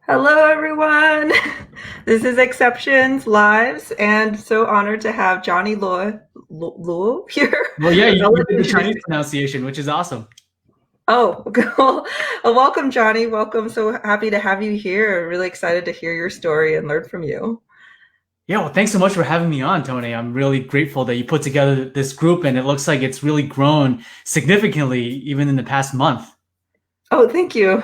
Hello, everyone. This is Exceptions Lives, and so honored to have Johnny Luo here. Well, yeah, you, I'll you let did you the introduce Chinese yourself. pronunciation, which is awesome. Oh, cool. Welcome, Johnny. Welcome. So happy to have you here. Really excited to hear your story and learn from you. Yeah, well, thanks so much for having me on, Tony. I'm really grateful that you put together this group, and it looks like it's really grown significantly even in the past month. Oh, thank you.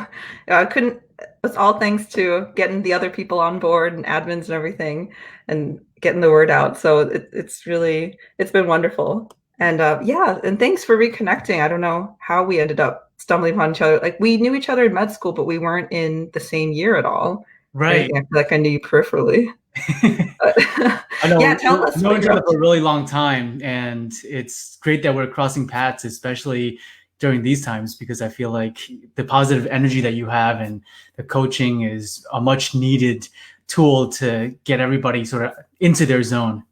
I couldn't. It's all thanks to getting the other people on board and admins and everything, and getting the word out. So it's been wonderful. And yeah, and thanks for reconnecting. I don't know how we ended up stumbling upon each other. Like we knew each other in med school, but we weren't in the same year at all or Right. anything. I feel like I knew you peripherally. But I know yeah, we've tell us known what each you're other up for to. a really long time, and it's great that we're crossing paths, especially during these times, because I feel like the positive energy that you have and the coaching is a much needed tool to get everybody sort of into their zone.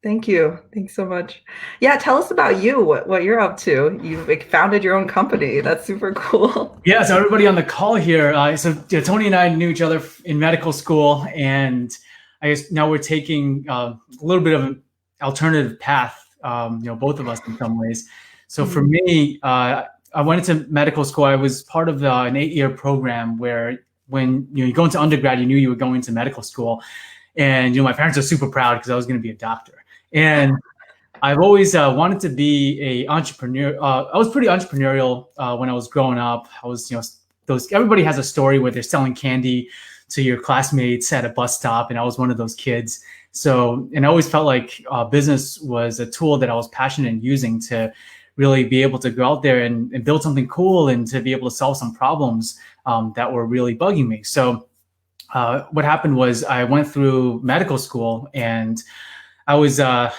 Thank you. Thanks so much. Yeah, tell us about you, what you're up to. You've like founded your own company. That's super cool. Yeah, so everybody on the call here. Tony and I knew each other in medical school, and I guess now we're taking a little bit of an alternative path. Both of us in some ways. So for Mhm. me, I went into medical school. I was part of an 8-year program where when you go into undergrad, you knew you were going into medical school, and my parents are super proud because I was going to be a doctor. And I've always wanted to be a entrepreneur. I was pretty entrepreneurial when I was growing up. I was, those everybody has a story where they're selling candy to your classmates at a bus stop, and I was one of those kids. So, and I always felt like business was a tool that I was passionate in using to really be able to go out there and build something cool and to be able to solve some problems that were really bugging me. So, what happened was I went through medical school and I was I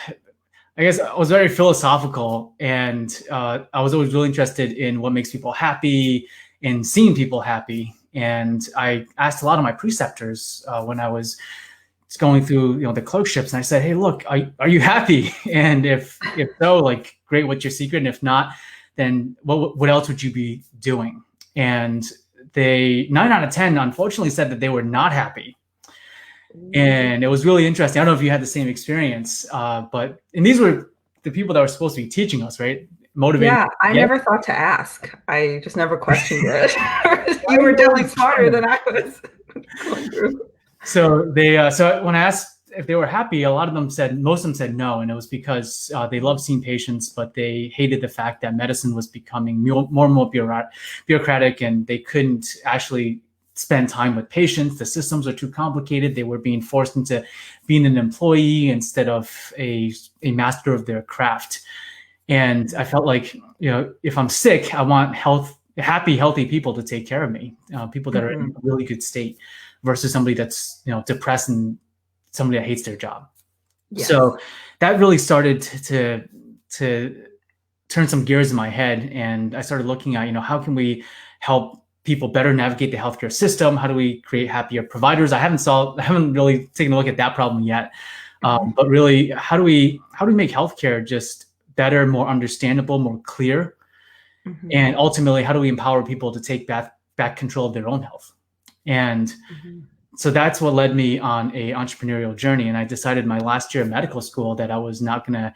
guess I was very philosophical, and I was always really interested in what makes people happy and seeing people happy. And I asked a lot of my preceptors when I was going through, the clerkships, and I said, "Hey, look, are you happy? And if so, like, great. What's your secret? And if not, then what else would you be doing?" And they 9 out of 10, unfortunately, said that they were not happy, and it was really interesting. I don't know if you had the same experience, and these were the people that were supposed to be teaching us, right? Motivating. Yeah, I Yeah. never thought to ask. I just never questioned it. I You were didn't know definitely it was smarter coming. than I was going through. So when I asked if they were happy, most of them said no, and it was because they loved seeing patients, but they hated the fact that medicine was becoming more and more bureaucratic, and they couldn't actually spend time with patients. The systems are too complicated. They were being forced into being an employee instead of a master of their craft. And I felt like, if I'm sick, I want happy, healthy people to take care of me, people that are in Mhm. a really good state versus somebody that's, depressed and somebody that hates their job. Yes. So that really started to turn some gears in my head. And I started looking at, how can we help people better navigate the healthcare system? How do we create happier providers? I haven't really taken a look at that problem yet. Mhm. But really, how do we make healthcare just better, more understandable, more clear, Mhm. and ultimately, how do we empower people to take back control of their own health? And Mhm. so that's what led me on a entrepreneurial journey. And I decided my last year of medical school that I was not going to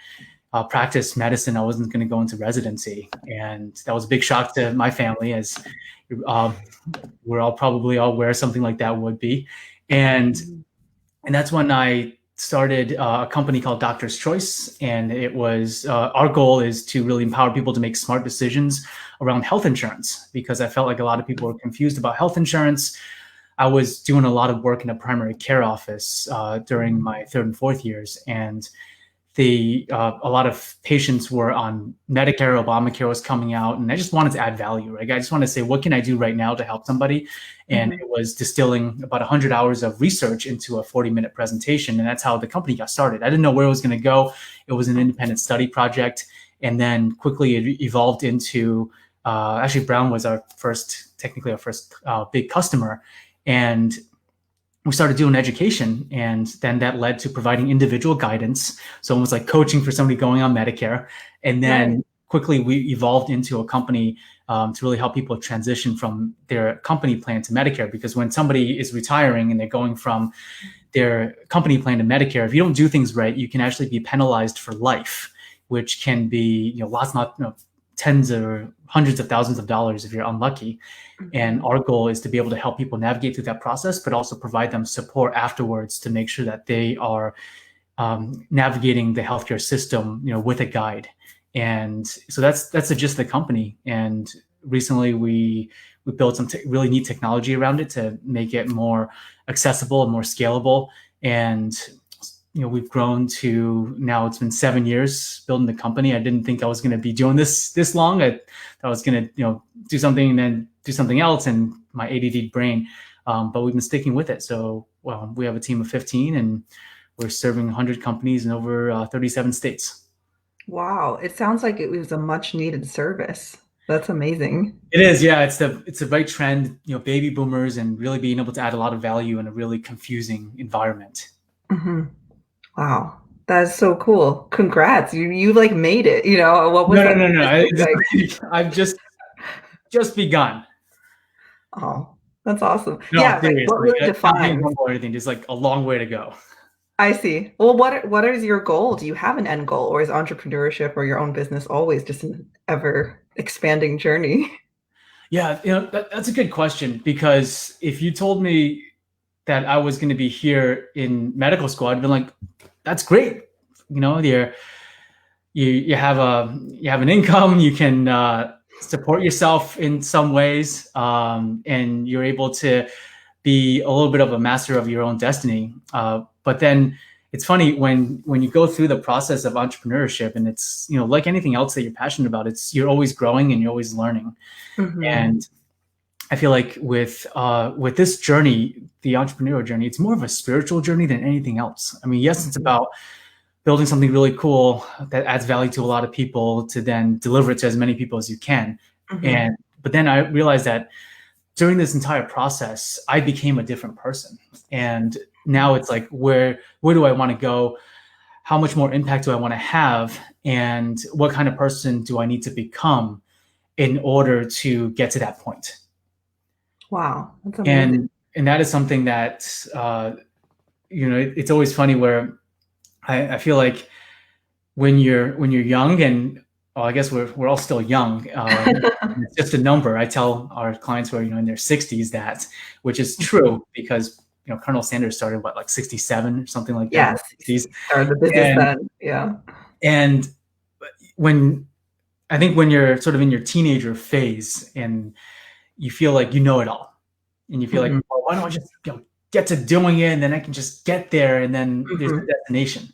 practice medicine. I wasn't going to go into residency, and that was a big shock to my family, as uh, we're all probably all aware something like that would be. And Mhm. and that's when I started a company called Doctor's Choice, and it was our goal is to really empower people to make smart decisions around health insurance, because I felt like a lot of people were confused about health insurance. I was doing a lot of work in a primary care office during Mhm. my third and fourth years, and a lot of patients were on Medicare, Obamacare was coming out, and I just wanted to add value, right? I just wanted to say, what can I do right now to help somebody? And Mhm. it was distilling about 100 hours of research into a 40-minute presentation, and that's how the company got started. I didn't know where it was going to go. It was an independent study project, and then quickly it evolved into actually Brown was technically our first big customer, and we started doing education, and then that led to providing individual guidance, so almost like coaching for somebody going on Medicare. And Right. then quickly we evolved into a company to really help people transition from their company plan to Medicare. Because when somebody is retiring and they're going from their company plan to Medicare, if you don't do things right, you can actually be penalized for life, which can be tens or hundreds of thousands of dollars if you're unlucky. And our goal is to be able to help people navigate through that process, but also provide them support afterwards to make sure that they are navigating the healthcare system, with a guide. And so that's the gist of the company. And recently we built some really neat technology around it to make it more accessible and more scalable. And we've grown to now, it's been 7 years building the company. I didn't think I was going to be doing this long. I thought I was going to do something and then do something else, and my ADD brain. But we've been sticking with it. So we have a team of 15, and we're serving 100 companies in over 37 states. Wow, it sounds like it was a much needed service. That's amazing. It is, yeah. It's the right trend, baby boomers, and really being able to add a lot of value in a really confusing environment. Mm-hmm. Wow, that's so cool. Congrats. You like made it, what was that? No. I've just begun. Oh, that's awesome. No, Yeah, seriously, what really defines or anything. There's like a long way to go. I see. Well, what is your goal? Do you have an end goal, or is entrepreneurship or your own business always just an ever expanding journey? Yeah, that's a good question, because if you told me that I was going to be here in medical school, I'd been like, that's great. You have an income, you can support yourself in some ways, and you're able to be a little bit of a master of your own destiny. But then it's funny when you go through the process of entrepreneurship, and it's, like anything else that you're passionate about, you're always growing and you're always learning. Mm-hmm. And I feel like with this journey, the entrepreneurial journey, it's more of a spiritual journey than anything else. I mean, yes, it's about building something really cool that adds value to a lot of people to then deliver it to as many people as you can. Mm-hmm. But then I realized that during this entire process, I became a different person. And now it's like, where do I want to go? How much more impact do I want to have? And what kind of person do I need to become in order to get to that point? Wow, that's amazing. And that is something that, it's always funny where I feel like when you're young, and I guess we're all still young. It's just a number. I tell our clients who are in their 60s that, which is true, because Colonel Sanders started like 67 or something like that. Yes, started the business then. Yeah. And when you're sort of in your teenager phase and you feel like you know it all, and you feel like, well, why don't I just get to doing it, and then I can just get there, and then there's the destination.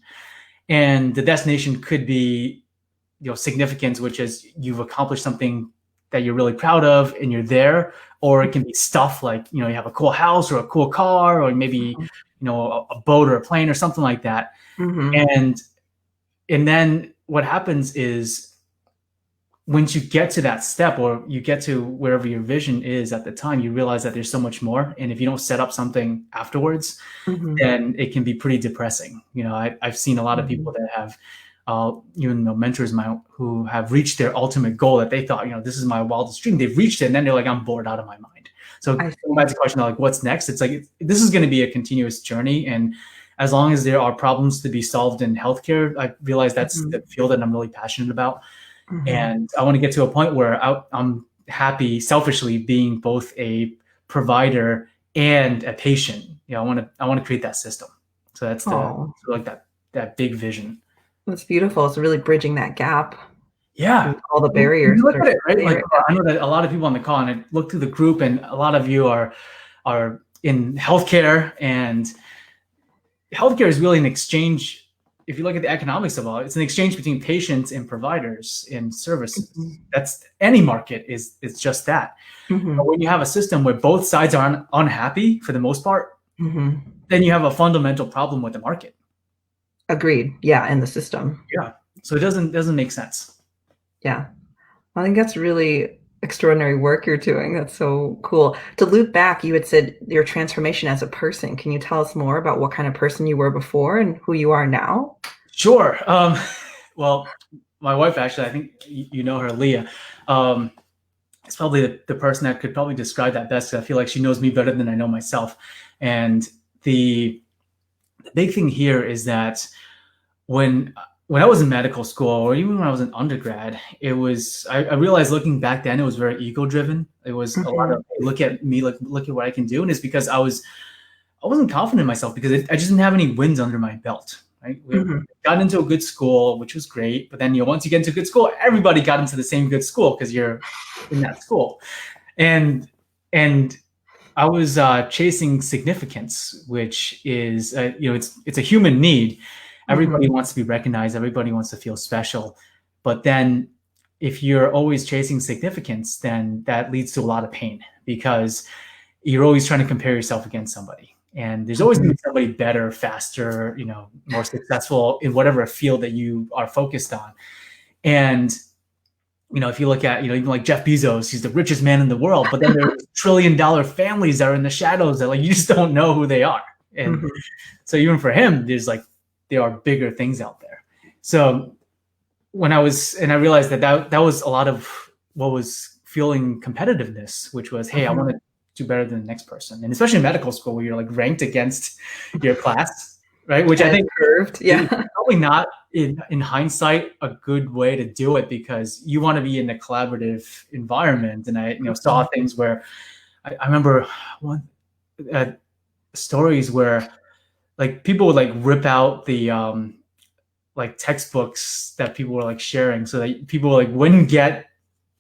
And the destination could be significance, which is you've accomplished something that you're really proud of and you're there, or it can be stuff like you have a cool house or a cool car, or maybe a boat or a plane or something like that. And then what happens is, once you get to that step, or you get to wherever your vision is at the time, you realize that there's so much more. And if you don't set up something afterwards, then it can be pretty depressing. I've seen a lot of people that have mentors of mine who have reached their ultimate goal that they thought, this is my wildest dream. They've reached it, and then they're like, I'm bored out of my mind. So going back to the question of like, what's next? It's like, this is going to be a continuous journey. And as long as there are problems to be solved in healthcare, I realize that's the field that I'm really passionate about. And I want to get to a point where I'm happy selfishly being both a provider and a patient. I want to create that system. So that's that big vision. That's beautiful. It's really bridging that gap. Yeah. All the barriers. Look at it, right? Like, I know that a lot of people on the call, and I look through the group, and a lot of you are in healthcare, and healthcare is really an exchange. If you look at the economics of it, it's an exchange between patients and providers and services. That's any market is just that. But when you have a system where both sides are unhappy for the most part, then you have a fundamental problem with the market. Agreed. Yeah, in the system. Yeah. So it doesn't make sense. Yeah. I think that's really extraordinary work you're doing. That's so cool. To loop back, you had said your transformation as a person. Can you tell us more about what kind of person you were before and who you are now? Sure. Well, my wife, actually, I think you know her, Leah. is probably the person that could probably describe that best. I feel like she knows me better than I know myself. And the big thing here is that when I was in medical school, or even when I was an undergrad, it was I realized looking back then it was very ego driven. It was a lot of, hey, look at me, look at what I can do, and it's because I wasn't confident in myself because I just didn't have any wins under my belt. Right, we got into a good school, which was great, but then once you get into a good school, everybody got into the same good school because you're in that school, and I was chasing significance, which is it's a human need. Everybody wants to be recognized. Everybody wants to feel special. But then if you're always chasing significance, then that leads to a lot of pain because you're always trying to compare yourself against somebody. And there's always going to be somebody better, faster, more successful in whatever field that you are focused on. And if you look at, even like Jeff Bezos, he's the richest man in the world, but then there's trillion-dollar families that are in the shadows that you just don't know who they are. And so even for him, there are bigger things out there. So I realized that was a lot of what was fueling competitiveness, which was, hey, I want to do better than the next person. And especially in medical school where you're ranked against your class, right? Which I think curved. Yeah. Probably not in hindsight a good way to do it because you want to be in a collaborative environment. And I saw things where I remember stories where people would rip out the textbooks that people were sharing so that people wouldn't get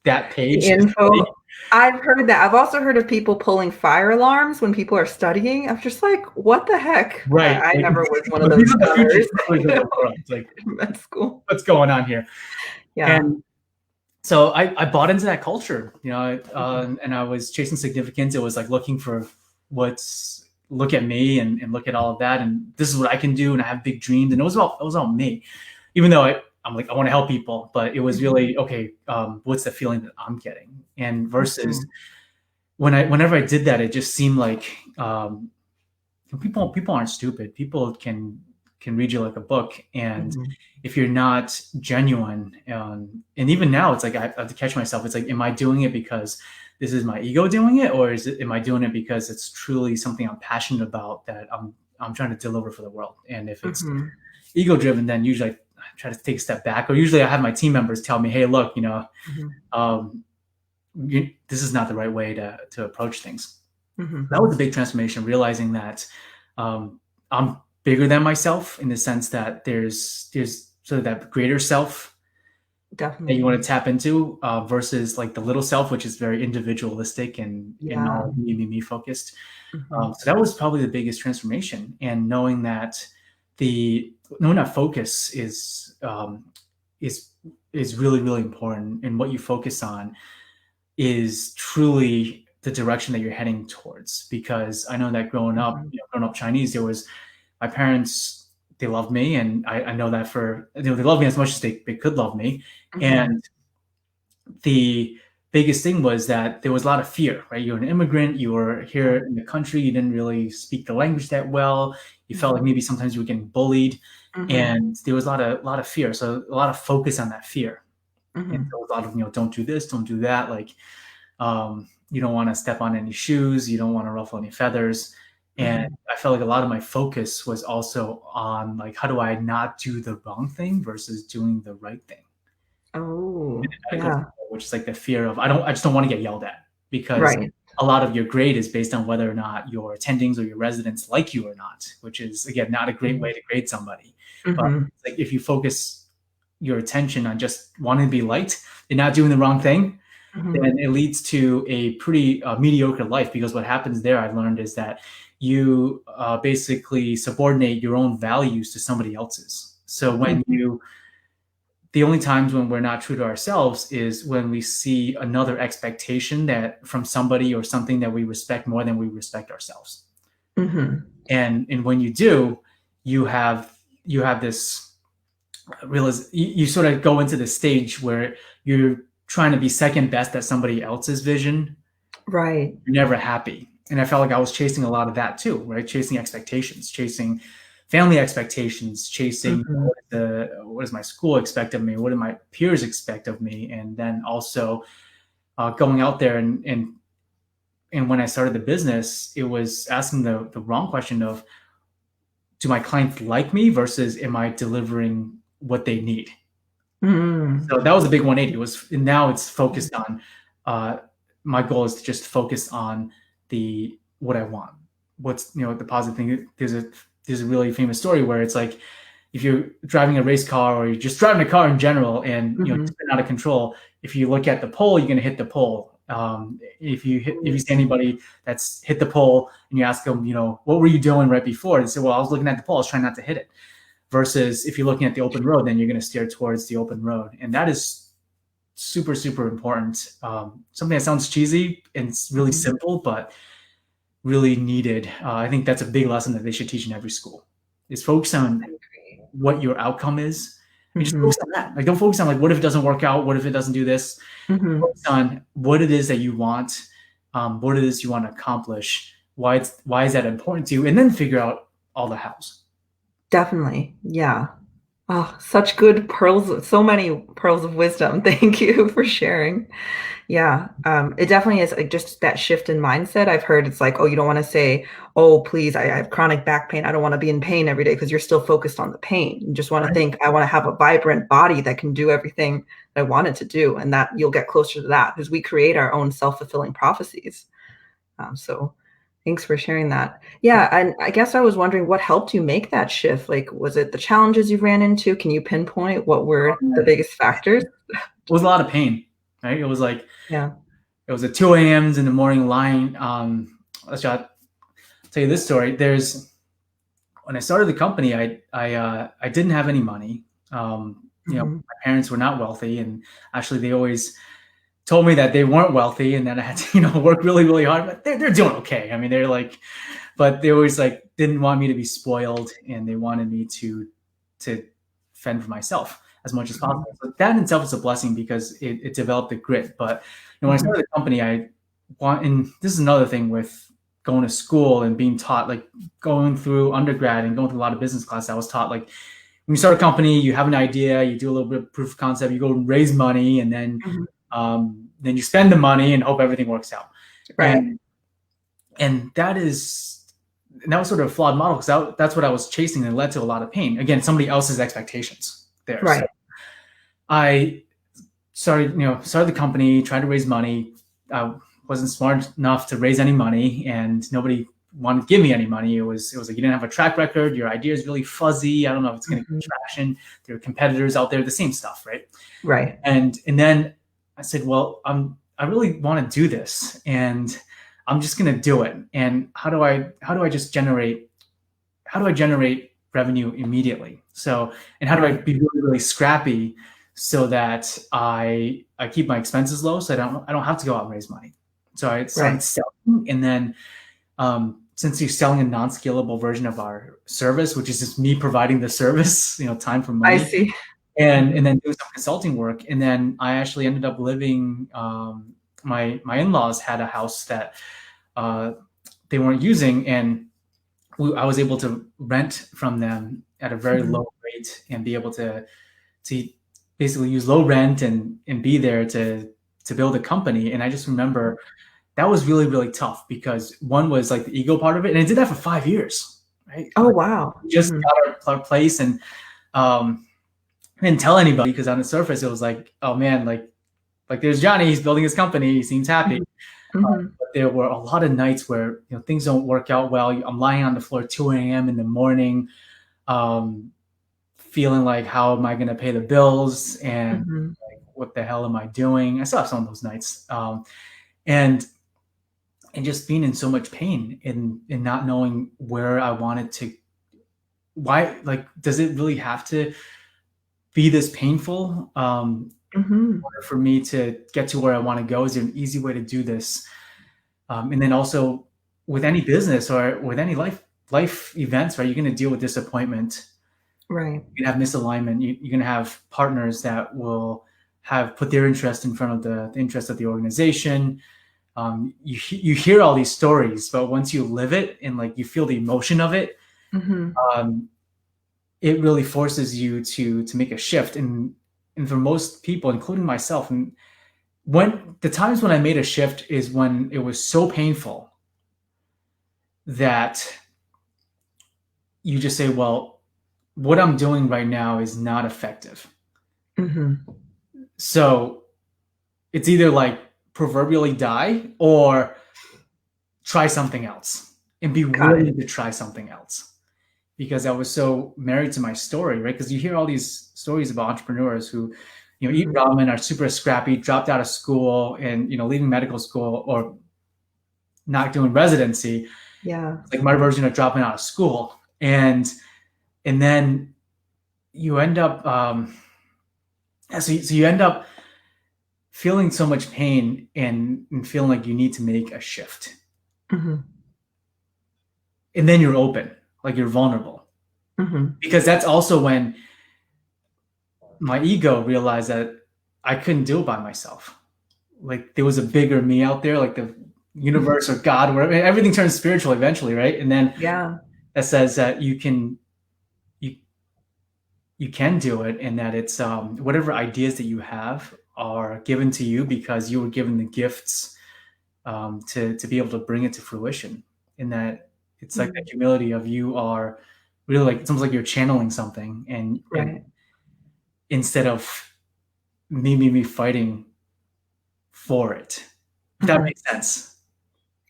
that page info. I've heard that. I've also heard of people pulling fire alarms when people are studying. I'm just like, what the heck? Right. I never was one of those stunners. That's cool. What's going on here? Yeah. And so I bought into that culture, and I was chasing significance. It was looking for look at me and look at all of that. And this is what I can do. And I have big dreams. And it was all me, even though I'm I want to help people, but it was really, okay, what's the feeling that I'm getting? And versus whenever I did that, it just seemed like people aren't stupid. People can read you like a book. And if you're not genuine, and even now it's I have to catch myself. It's am I doing it because this is my ego doing it? Or am I doing it because it's truly something I'm passionate about that I'm trying to deliver for the world? And if it's ego driven, then usually I try to take a step back, or usually I have my team members tell me, hey, look, this is not the right way to approach things. That was a big transformation, realizing that I'm bigger than myself in the sense that there's sort of that greater self that you want to tap into versus the little self, which is very individualistic and all me focused. So that was probably the biggest transformation, and knowing that focus is really, really important, and what you focus on is truly the direction that you're heading towards. Because I know that growing up Chinese, my parents, they loved me, and I know that they loved me as much as they could love me. And the biggest thing was that there was a lot of fear, right? You're an immigrant, you were here in the country, you didn't really speak the language that well. You felt like maybe sometimes you were getting bullied, and there was a lot of fear. So a lot of focus on that fear. And so a lot of, don't do this, don't do that. You don't want to step on any shoes. You don't want to ruffle any feathers. And I felt like a lot of my focus was also on how do I not do the wrong thing versus doing the right thing. Oh, yeah. Which is the fear of, I just don't want to get yelled at, because a lot of your grade is based on whether or not your attendings or your residents like you or not, which is, again, not a great way to grade somebody. But if you focus your attention on just wanting to be liked and not doing the wrong thing, then it leads to a pretty mediocre life. Because what happens there, I've learned, is that you basically subordinate your own values to somebody else's. So the only times when we're not true to ourselves is when we see another expectation that from somebody or something that we respect more than we respect ourselves. And when you do, you have this you sort of go into the stage where you're trying to be second best at somebody else's vision. Right. You're never happy. And I felt like I was chasing a lot of that too, right? Chasing expectations, chasing family expectations, chasing what does my school expect of me? What do my peers expect of me? And then also going out there and when I started the business, it was asking the wrong question of, do my clients like me versus am I delivering what they need? Mm. So that was a big 180. It was, and now it's focused on, uh, my goal is to just focus on the what I want. What's, the positive thing. There's a really famous story where it's like, if you're driving a race car or you're just driving a car in general and Mhm. it's been out of control, if you look at the pole, you're going to hit the pole. If you see anybody that's hit the pole and you ask them, what were you doing right before? They say, well, I was looking at the pole. I was trying not to hit it. Versus if you're looking at the open road, then you're going to steer towards the open road. And that is super, super important. Something that sounds cheesy and it's really Mhm. simple, but really needed. I think that's a big lesson that they should teach in every school, is focus on what your outcome is. And just Mhm. focus on that. Like, don't focus on like, what if it doesn't work out? What if it doesn't do this? Mhm. Focus on what it is that you want, what it is you want to accomplish, why is that important to you, and then figure out all the hows. Definitely. Yeah. Oh, such good pearls, so many pearls of wisdom. Thank you for sharing. Yeah, it definitely is like just that shift in mindset. I've heard it's like, oh, you don't want to say, oh, please, I have chronic back pain. I don't want to be in pain every day because you're still focused on the pain. You just want to Right. think, I want to have a vibrant body that can do everything that I want it to do. And that you'll get closer to that because we create our own self-fulfilling prophecies. So thanks for sharing that. Yeah, and I guess I was wondering what helped you make that shift? Like, was it the challenges you ran into? Can you pinpoint what were the biggest factors? It was a lot of pain, right? It was like, Yeah. it was at 2 a.m. in the morning lying. I'll tell you this story. When I started the company, I didn't have any money. Mhm. My parents were not wealthy, and actually they always told me that they weren't wealthy and that I had to, work really, really hard. But they're doing okay. I mean, they're like, but they always like didn't want me to be spoiled, and they wanted me to fend for myself as much as Mhm. possible. So that in itself is a blessing because it developed the grit. But when I Mhm. started the company, and this is another thing with going to school and being taught, like going through undergrad and going through a lot of business class, I was taught like, when you start a company, you have an idea, you do a little bit of proof of concept, you go and raise money, and Mhm. then you spend the money and hope everything works out. Right. And that was sort of a flawed model because that's what I was chasing, and it led to a lot of pain. Again, somebody else's expectations there. So Right. I started the company, tried to raise money. I wasn't smart enough to raise any money, and nobody wanted to give me any money. It was like, you didn't have a track record. Your idea is really fuzzy. I don't know if it's going to get Mhm. traction. There are competitors out there, the same stuff, right? Right. And then I said, well, I really want to do this, and I'm just going to do it. And how do I generate revenue immediately? So, and how do I Right. be really, really scrappy so that I keep my expenses low, so I don't have to go out and raise money. So I Right. started selling, and then since you're selling a non-scalable version of our service, which is just me providing the service, time for I money, see. and Mhm. then do some consulting work. And then I actually ended up living. My in-laws had a house that uh, they weren't using, and I was able to rent from them at a very Mhm. low rate and be able to basically use low rent and be there to build a company. And I just remember that was really, really tough because one was like the ego part of it, and I did that for 5 years, right? Oh, Like, wow. we just Mhm. got our place, and um, I didn't tell anybody because on the surface it was like, oh man, like there's Johnny, he's building his company, he seems happy. Mhm. Mhm. But there were a lot of nights where things don't work out well. I'm lying on the floor 2 a.m. in the morning, um, feeling like, how am I going to pay the bills, and Mhm. like, what the hell am I doing? I still have some of those nights, and just being in so much pain and not knowing where I wanted to. Why, like, does it really have to be this painful? Mhm. For me to get to where I want to go, is there an easy way to do this? And then also with any business or with any life events, right? You're going to deal with disappointment. Right. You can have misalignment. You're going to have partners that will have put their interest in front of the interest of the organization. You hear all these stories, but once you live it and like you feel the emotion of it, Mhm. um, it really forces you to make a shift. And for most people, including myself, and when the times when I made a shift is when it was so painful that you just say, well, what I'm doing right now is not effective. Mhm. So it's either like proverbially die or try something else and be Got it. willing to try something else. Because I was so married to my story, right? Because you hear all these stories about entrepreneurs who, eat Mhm. ramen, are super scrappy, dropped out of school, and leaving medical school or not doing residency, Yeah. like my version of dropping out of school, and then you end up, so you end up feeling so much pain and feeling like you need to make a shift, Mhm. and then you're open, like you're vulnerable, Mhm. because that's also when my ego realized that I couldn't do it by myself. Like there was a bigger me out there, like the universe or God, whatever. Everything turns spiritual eventually, right? And then Yeah. that says that you you can do it, and that it's whatever ideas that you have are given to you because you were given the gifts to be able to bring it to fruition. And that it's like that Mhm. humility of you are really like it's almost like you're channeling something, and Right. instead of me fighting for it. If that Mhm. makes sense.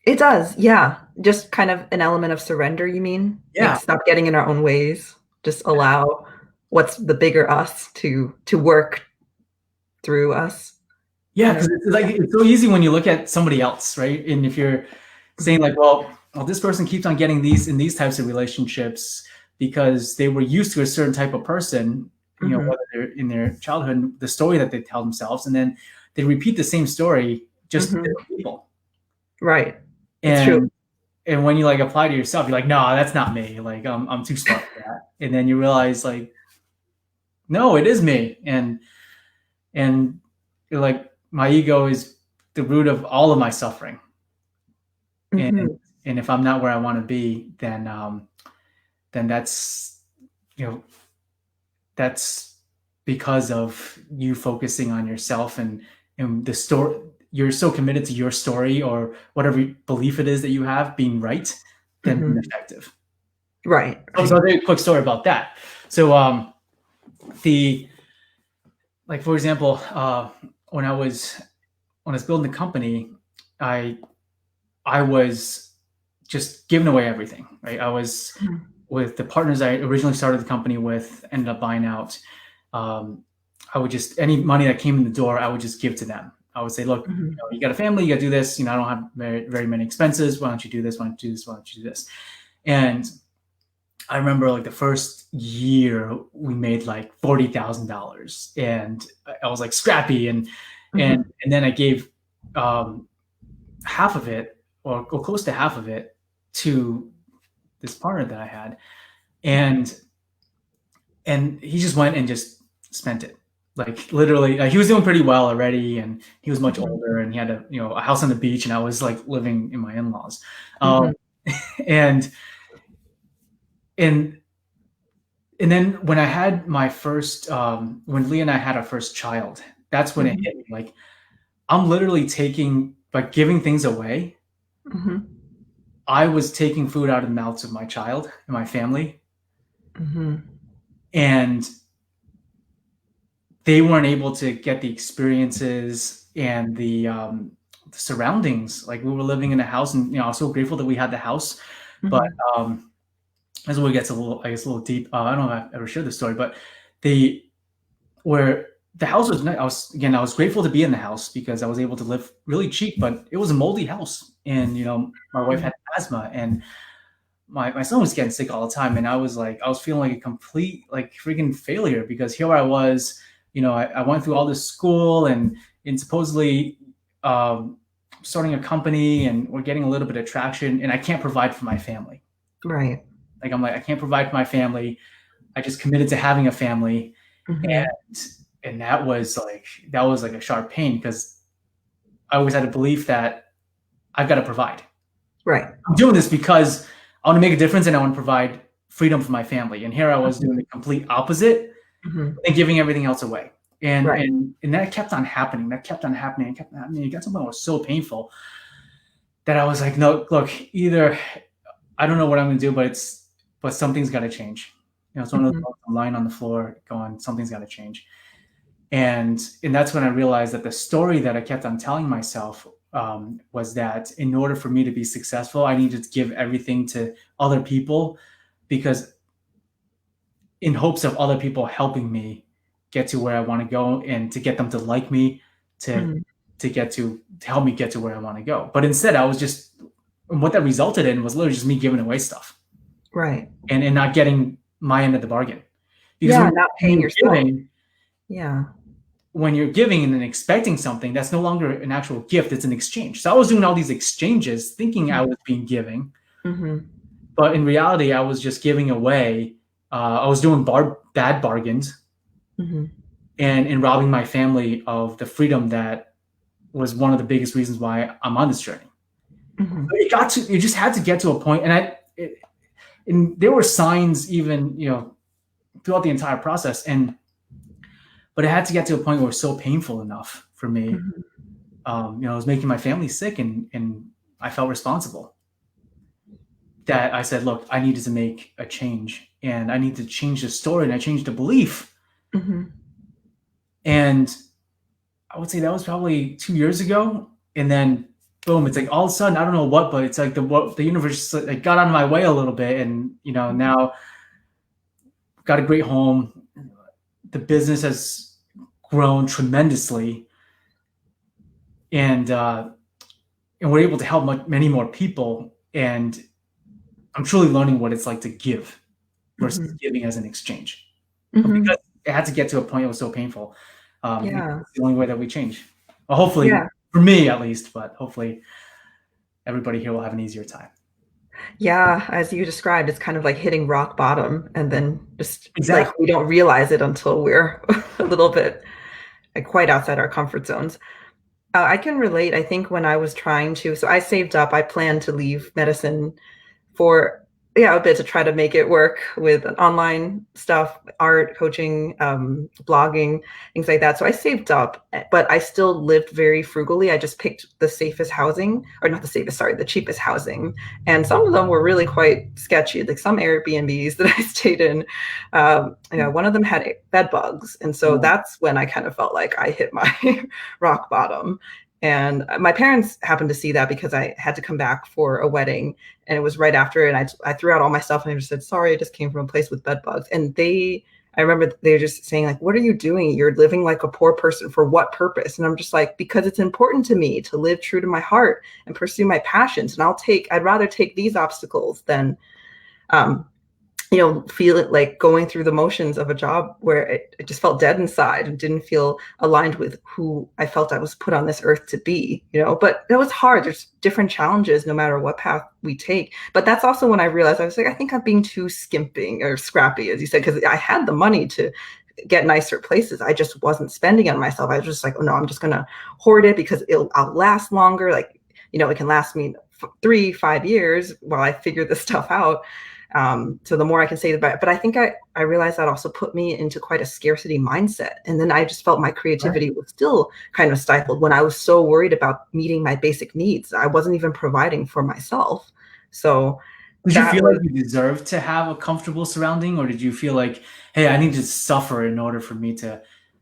It does, yeah. Just kind of an element of surrender, you mean? Like Yeah. stop getting in our own ways. Just allow what's the bigger us to work through us, Yeah, kind because of. it's like it's so easy when you look at somebody else, right? And if you're saying Mhm. like, well, this person keeps on getting these in these types of relationships because they were used to a certain type of person, Mhm. whether they're in their childhood, the story that they tell themselves, and then they repeat the same story just to Mhm. different people. Right. It's true. And and when you like apply to yourself, you're like, no, that's not me. Like I'm too smart for that. And then you realize like, no, it is me. And like my ego is the root of all of my suffering. and Mhm. and if I'm not where I want to be, then that's you know that's because of you focusing on yourself and the story. You're so committed to your story or whatever belief it is that you have being right than being Mhm. effective. Right, So I'll right. tell you a quick story about that. So the like for example, when I was building the company, I I was just giving away everything. Right, I was Mhm. with the partners I originally started the company with, ended up buying out. Um, I would just any money that came in the door, I would just give to them. I would say, look, Mhm. you got a family, you got to do this. I don't have very many expenses. Why don't you do this? Why don't you do this? Why don't you do this? And I remember like the first year we made like $40,000, and I was like scrappy, and Mhm. and then I gave um, half of it or close to half of it to this partner that I had, and he just went and just spent it. Like literally, he was doing pretty well already, and he was much Mhm. older, and he had a house on the beach, and I was like living in my in-laws, um, Mhm. and and and then when I had my first, when Leah and I had our first child, that's when it Mhm. hit me. Like I'm literally taking by giving things away. Mhm. I was taking food out of the mouths of my child and my family, Mhm. and they weren't able to get the experiences and the surroundings. Like we were living in a house, and I was so grateful that we had the house. But Mhm. um, as it gets a little, I guess, a little deep. I don't know if I've ever shared this story, but the where the house was. I was grateful to be in the house because I was able to live really cheap, but it was a moldy house, and my wife Mhm. had asthma, and my son was getting sick all the time, and I was feeling like a complete like freaking failure because here I was, I went through all this school and supposedly um, starting a company, and we're getting a little bit of traction, and I can't provide for my family. Right. Like I'm like I can't provide for my family. I just committed to having a family, Mhm. and that was like a sharp pain because I always had a belief that I've got to provide. Right. I'm doing this because I want to make a difference and I want to provide freedom for my family. And here I was Mhm. doing the complete opposite Mhm. and giving everything else away. And Right. and that kept on happening. That kept on happening. It kept on happening. It got to a point where it was so painful that I was like, no, look, either I don't know what I'm gonna do, but something's gotta change. You know, it's one of Mhm. those I'm lying on the floor going, something's gotta change. And that's when I realized that the story that I kept on telling myself was that in order for me to be successful, I needed to give everything to other people, because in hopes of other people helping me get to where I want to go, and to get them to like me, to Mhm. to help me get to where I want to go. But instead, I was just, and what that resulted in was literally just me giving away stuff, Right. and not getting my end of the bargain. Because Yeah, not when paying you're yourself. giving, Yeah. when you're giving and then expecting something, that's no longer an actual gift, it's an exchange. So I was doing all these exchanges thinking I was being giving, Mhm. but in reality, I was just giving away. I was doing bad bargains, Mhm. and robbing my family of the freedom that was one of the biggest reasons why I'm on this journey. Mhm. It just had to get to a point, and there were signs even, throughout the entire process, but it had to get to a point where it was so painful enough for me. Mhm. It was making my family sick, and I felt responsible, that I said, look, I needed to make a change, and I need to change the story, and I changed the belief. Mhm. And I would say that was probably 2 years ago. And then boom, it's like all of a sudden, I don't know what, but it's like the universe like got out of my way a little bit. And, now got a great home. The business has grown tremendously. And we're able to help many more people. And I'm truly learning what it's like to give versus Mhm. giving as an exchange. But because Mhm. it had to get to a point that was so painful, Yeah. it's the only way that we change. Well, hopefully, Yeah. for me at least, but hopefully everybody here will have an easier time. Yeah, as you described, it's kind of like hitting rock bottom and then just like Exactly. we don't realize it until we're a little bit like quite outside our comfort zones. I can relate. I think when I was trying to, so I saved up, I planned to leave medicine for yeah, a bit to try to make it work with online stuff, art, coaching, blogging, things like that. So I saved up, but I still lived very frugally. I just picked the safest housing, or not the safest, sorry, the cheapest housing. And some of them were really quite sketchy, like some Airbnbs that I stayed in. One of them had bed bugs. And so Oh, that's when I kind of felt like I hit my rock bottom. And my parents happened to see that because I had to come back for a wedding, and it was right after, and I threw out all my stuff, and I just said, sorry, I just came from a place with bed bugs. And I remember they were just saying like, what are you doing? You're living like a poor person. For what purpose? And I'm just like, because it's important to me to live true to my heart and pursue my passions. And I'd rather take these obstacles than, um, feel it like going through the motions of a job where it just felt dead inside and didn't feel aligned with who I felt I was put on this earth to be. But it was hard. There's different challenges no matter what path we take. But that's also when I realized I was like, I think I'm being too skimping or scrappy, as you said, because I had the money to get nicer places. I just wasn't spending it on myself. I was just like, oh no, I'm just gonna hoard it because I'll last longer. Like, it can last me 3-5 years while I figure this stuff out. So the more I can say about it, but I think I realized that also put me into quite a scarcity mindset. And then I just felt my right. creativity was still kind of stifled when I was so worried about meeting my basic needs. I wasn't even providing for myself. So Did you that feel like was you deserved to have a comfortable surrounding, or did you feel like, hey, I need to suffer in order for me to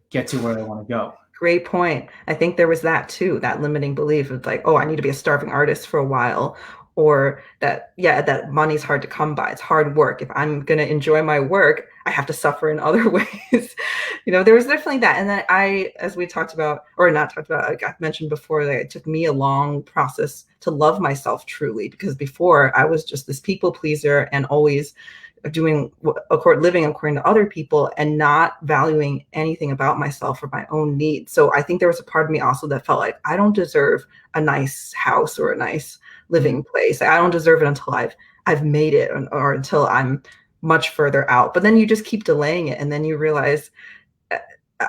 get to where I want to go? great point. I think there was that too, that limiting belief of like, oh, I need to be a starving artist for a while, or that, yeah, that money's hard to come by. It's hard work. If I'm going to enjoy my work, I have to suffer in other ways. There was definitely that. And then as we talked about, or not talked about, like I mentioned before, that it took me a long process to love myself truly, because before I was just this people pleaser and always living according to other people and not valuing anything about myself or my own needs. So I think there was a part of me also that felt like I don't deserve a nice house or a nice Mm. living place. I don't deserve it until I've made it, or until I'm much further out. But then you just keep delaying it, and then you realize,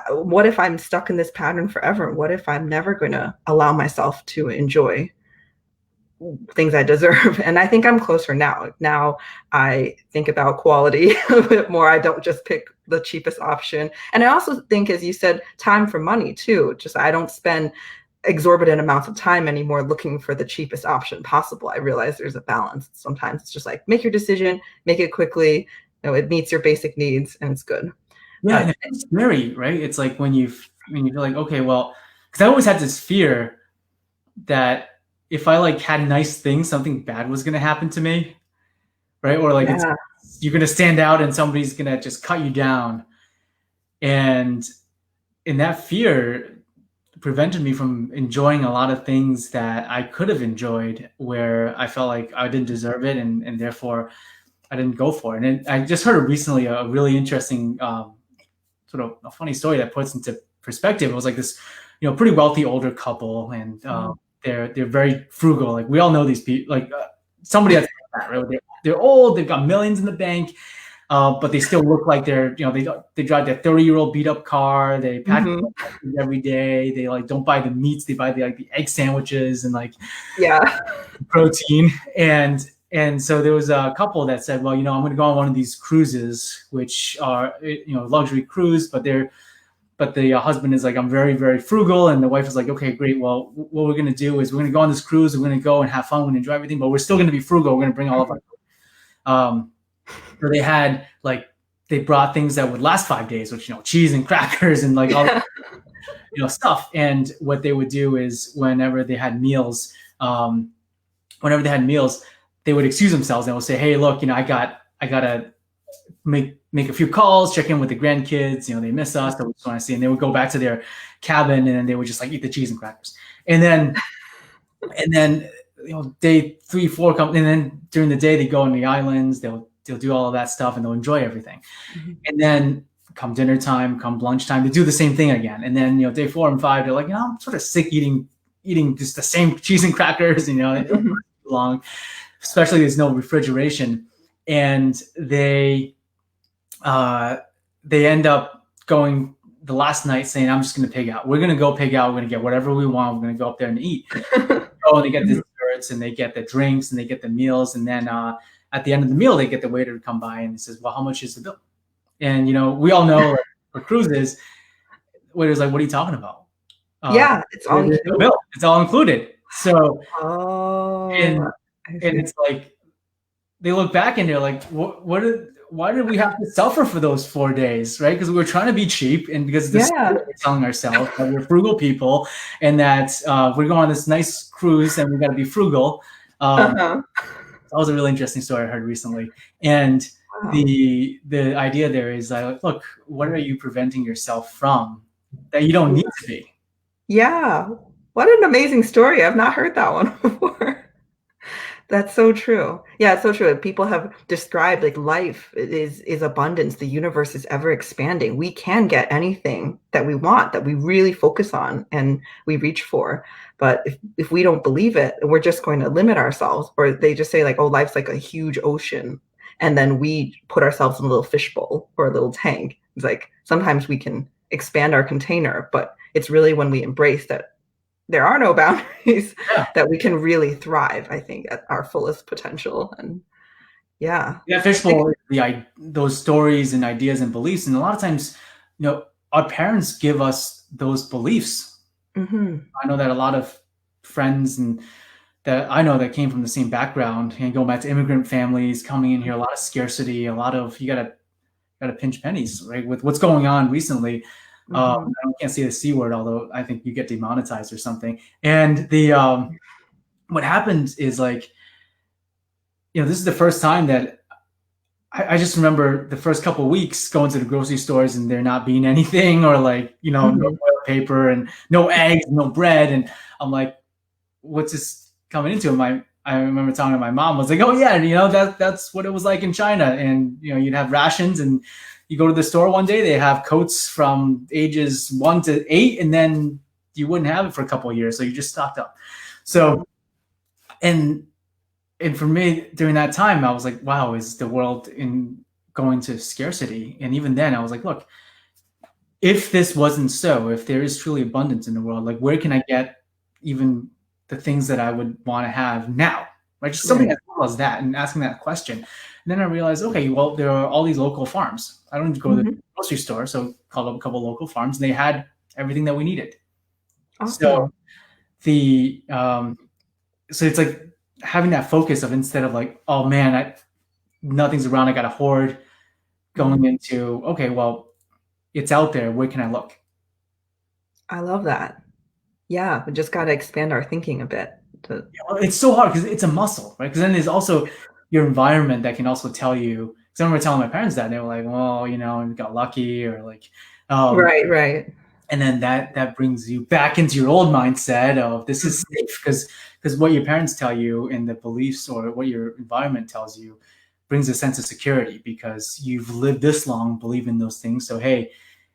what if I'm stuck in this pattern forever? What if I'm never going to allow myself to enjoy things I deserve. And I think I'm closer now. Now I think about quality a bit more. I don't just pick the cheapest option. And I also think, as you said, time for money too. Just I don't spend exorbitant amounts of time anymore looking for the cheapest option possible. I realize there's a balance. Sometimes it's just like make your decision, make it quickly. It meets your basic needs and it's good. Yeah, Uh, and it's scary, right? It's like when you feel like, okay, well, because I always had this fear that if I like had nice things, something bad was gonna happen to me, right? Or like it's yeah. you're gonna stand out and somebody's gonna just cut you down. And in that fear prevented me from enjoying a lot of things that I could have enjoyed where I felt like I didn't deserve it and therefore I didn't go for it. And I just heard recently a really interesting sort of a funny story that puts into perspective. It was like this, pretty wealthy older couple, and they're very frugal. Like we all know these people, like somebody that's like that, right? They're old, they've got millions in the bank, but they still look like they drive their 30-year-old beat up car. They pack Mm-hmm. every day. They like don't buy the meats. They buy the egg sandwiches and like Yeah. protein. And so there was a couple that said, well, I'm going to go on one of these cruises, which are luxury cruise, but the husband is like, I'm very, very frugal. And the wife is like, okay, great. Well, what we're going to do is we're going to go on this cruise. We're going to go and have fun. We're going to enjoy everything, but we're still going to be frugal. We're going to bring all of our, so they had like, they brought things that would last 5 days, which, cheese and crackers and like all, stuff. And what they would do is whenever they had meals, they would excuse themselves and would say, hey, look, I gotta make a few calls, check in with the grandkids. They miss us. They just want to see. And they would go back to their cabin and then they would just like eat the cheese and crackers. And then day 3, 4 come, and then during the day they go on the islands. They'll do all of that stuff and they'll enjoy everything. Mm-hmm. And then come dinner time, come lunchtime, they do the same thing again. And then day 4 and 5, they're like, I'm sort of sick eating just the same cheese and crackers. Mm-hmm. Long. Especially there's no refrigeration, and they end up going the last night saying, I'm just going to pig out. We're going to go pig out. We're going to get whatever we want. We're going to go up there and eat. And they get the desserts and they get the drinks and they get the meals. And then at the end of the meal, they get the waiter to come by and he says, well, how much is the bill? And, we all know for cruises, waiter's like, what are you talking about? Yeah, it's all included. Bill. It's all included. So, and it's like they look back and they're like, why did we have to suffer for those 4 days, right? Because we were trying to be cheap, and because we're telling ourselves that we're frugal people and that we're going on this nice cruise and we got to be frugal. That was a really interesting story I heard recently. And the idea there is look, what are you preventing yourself from that you don't need to be? Yeah. What an amazing story. I've not heard that one before. That's so true. Yeah, it's so true. People have described like life is abundance. The universe is ever expanding. We can get anything that we want, that we really focus on and we reach for. But if we don't believe it, we're just going to limit ourselves. Or they just say like, oh, life's like a huge ocean. And then we put ourselves in a little fishbowl or a little tank. It's like sometimes we can expand our container, but it's really when we embrace that there are no boundaries that we can really thrive, I think, at our fullest potential. And fishbowl, those stories and ideas and beliefs. And a lot of times, our parents give us those beliefs. Mm-hmm. I know that a lot of friends and that I know that came from the same background and going back to immigrant families coming in here, a lot of scarcity, a lot of, you gotta pinch pennies, right? With what's going on recently. I can't say the C word, although I think you get demonetized or something. And what happened is like, this is the first time that I just remember the first couple of weeks going to the grocery stores and there not being anything, or like, no toilet paper and no eggs, no bread. And I'm like, what's this coming into? I remember talking to my mom, was like, oh yeah, that's what it was like in China. And, you'd have rations and you go to the store one day, they have coats from ages 1 to 8, and then you wouldn't have it for a couple of years. So you just stocked up. So, and for me during that time, I was like, wow, is the world going to scarcity? And even then I was like, look, if this wasn't so, if there is truly abundance in the world, like where can I get even the things that I would want to have now, right? Just something Right. as simple as that, and asking that question. And then I realized, okay, well, there are all these local farms. I don't need to go to the Mhm. grocery store, so called up a couple local farms, and they had everything that we needed. So Awesome. the so it's like having that focus of, instead of like, oh man, nothing's around, I got to hoard, going Mhm. into, okay, well, it's out there. Where can I look? I love that. Yeah, we just gotta expand our thinking a bit to Well, it's so hard because it's a muscle, right? Because then there's also your environment that can also tell you. Because I remember telling my parents that, and they were like, "Well, we got lucky," or like, um, Right, right. and then that brings you back into your old mindset of, this is Mhm. safe, because what your parents tell you and the beliefs, or what your environment tells you, brings a sense of security because you've lived this long believing those things. So hey,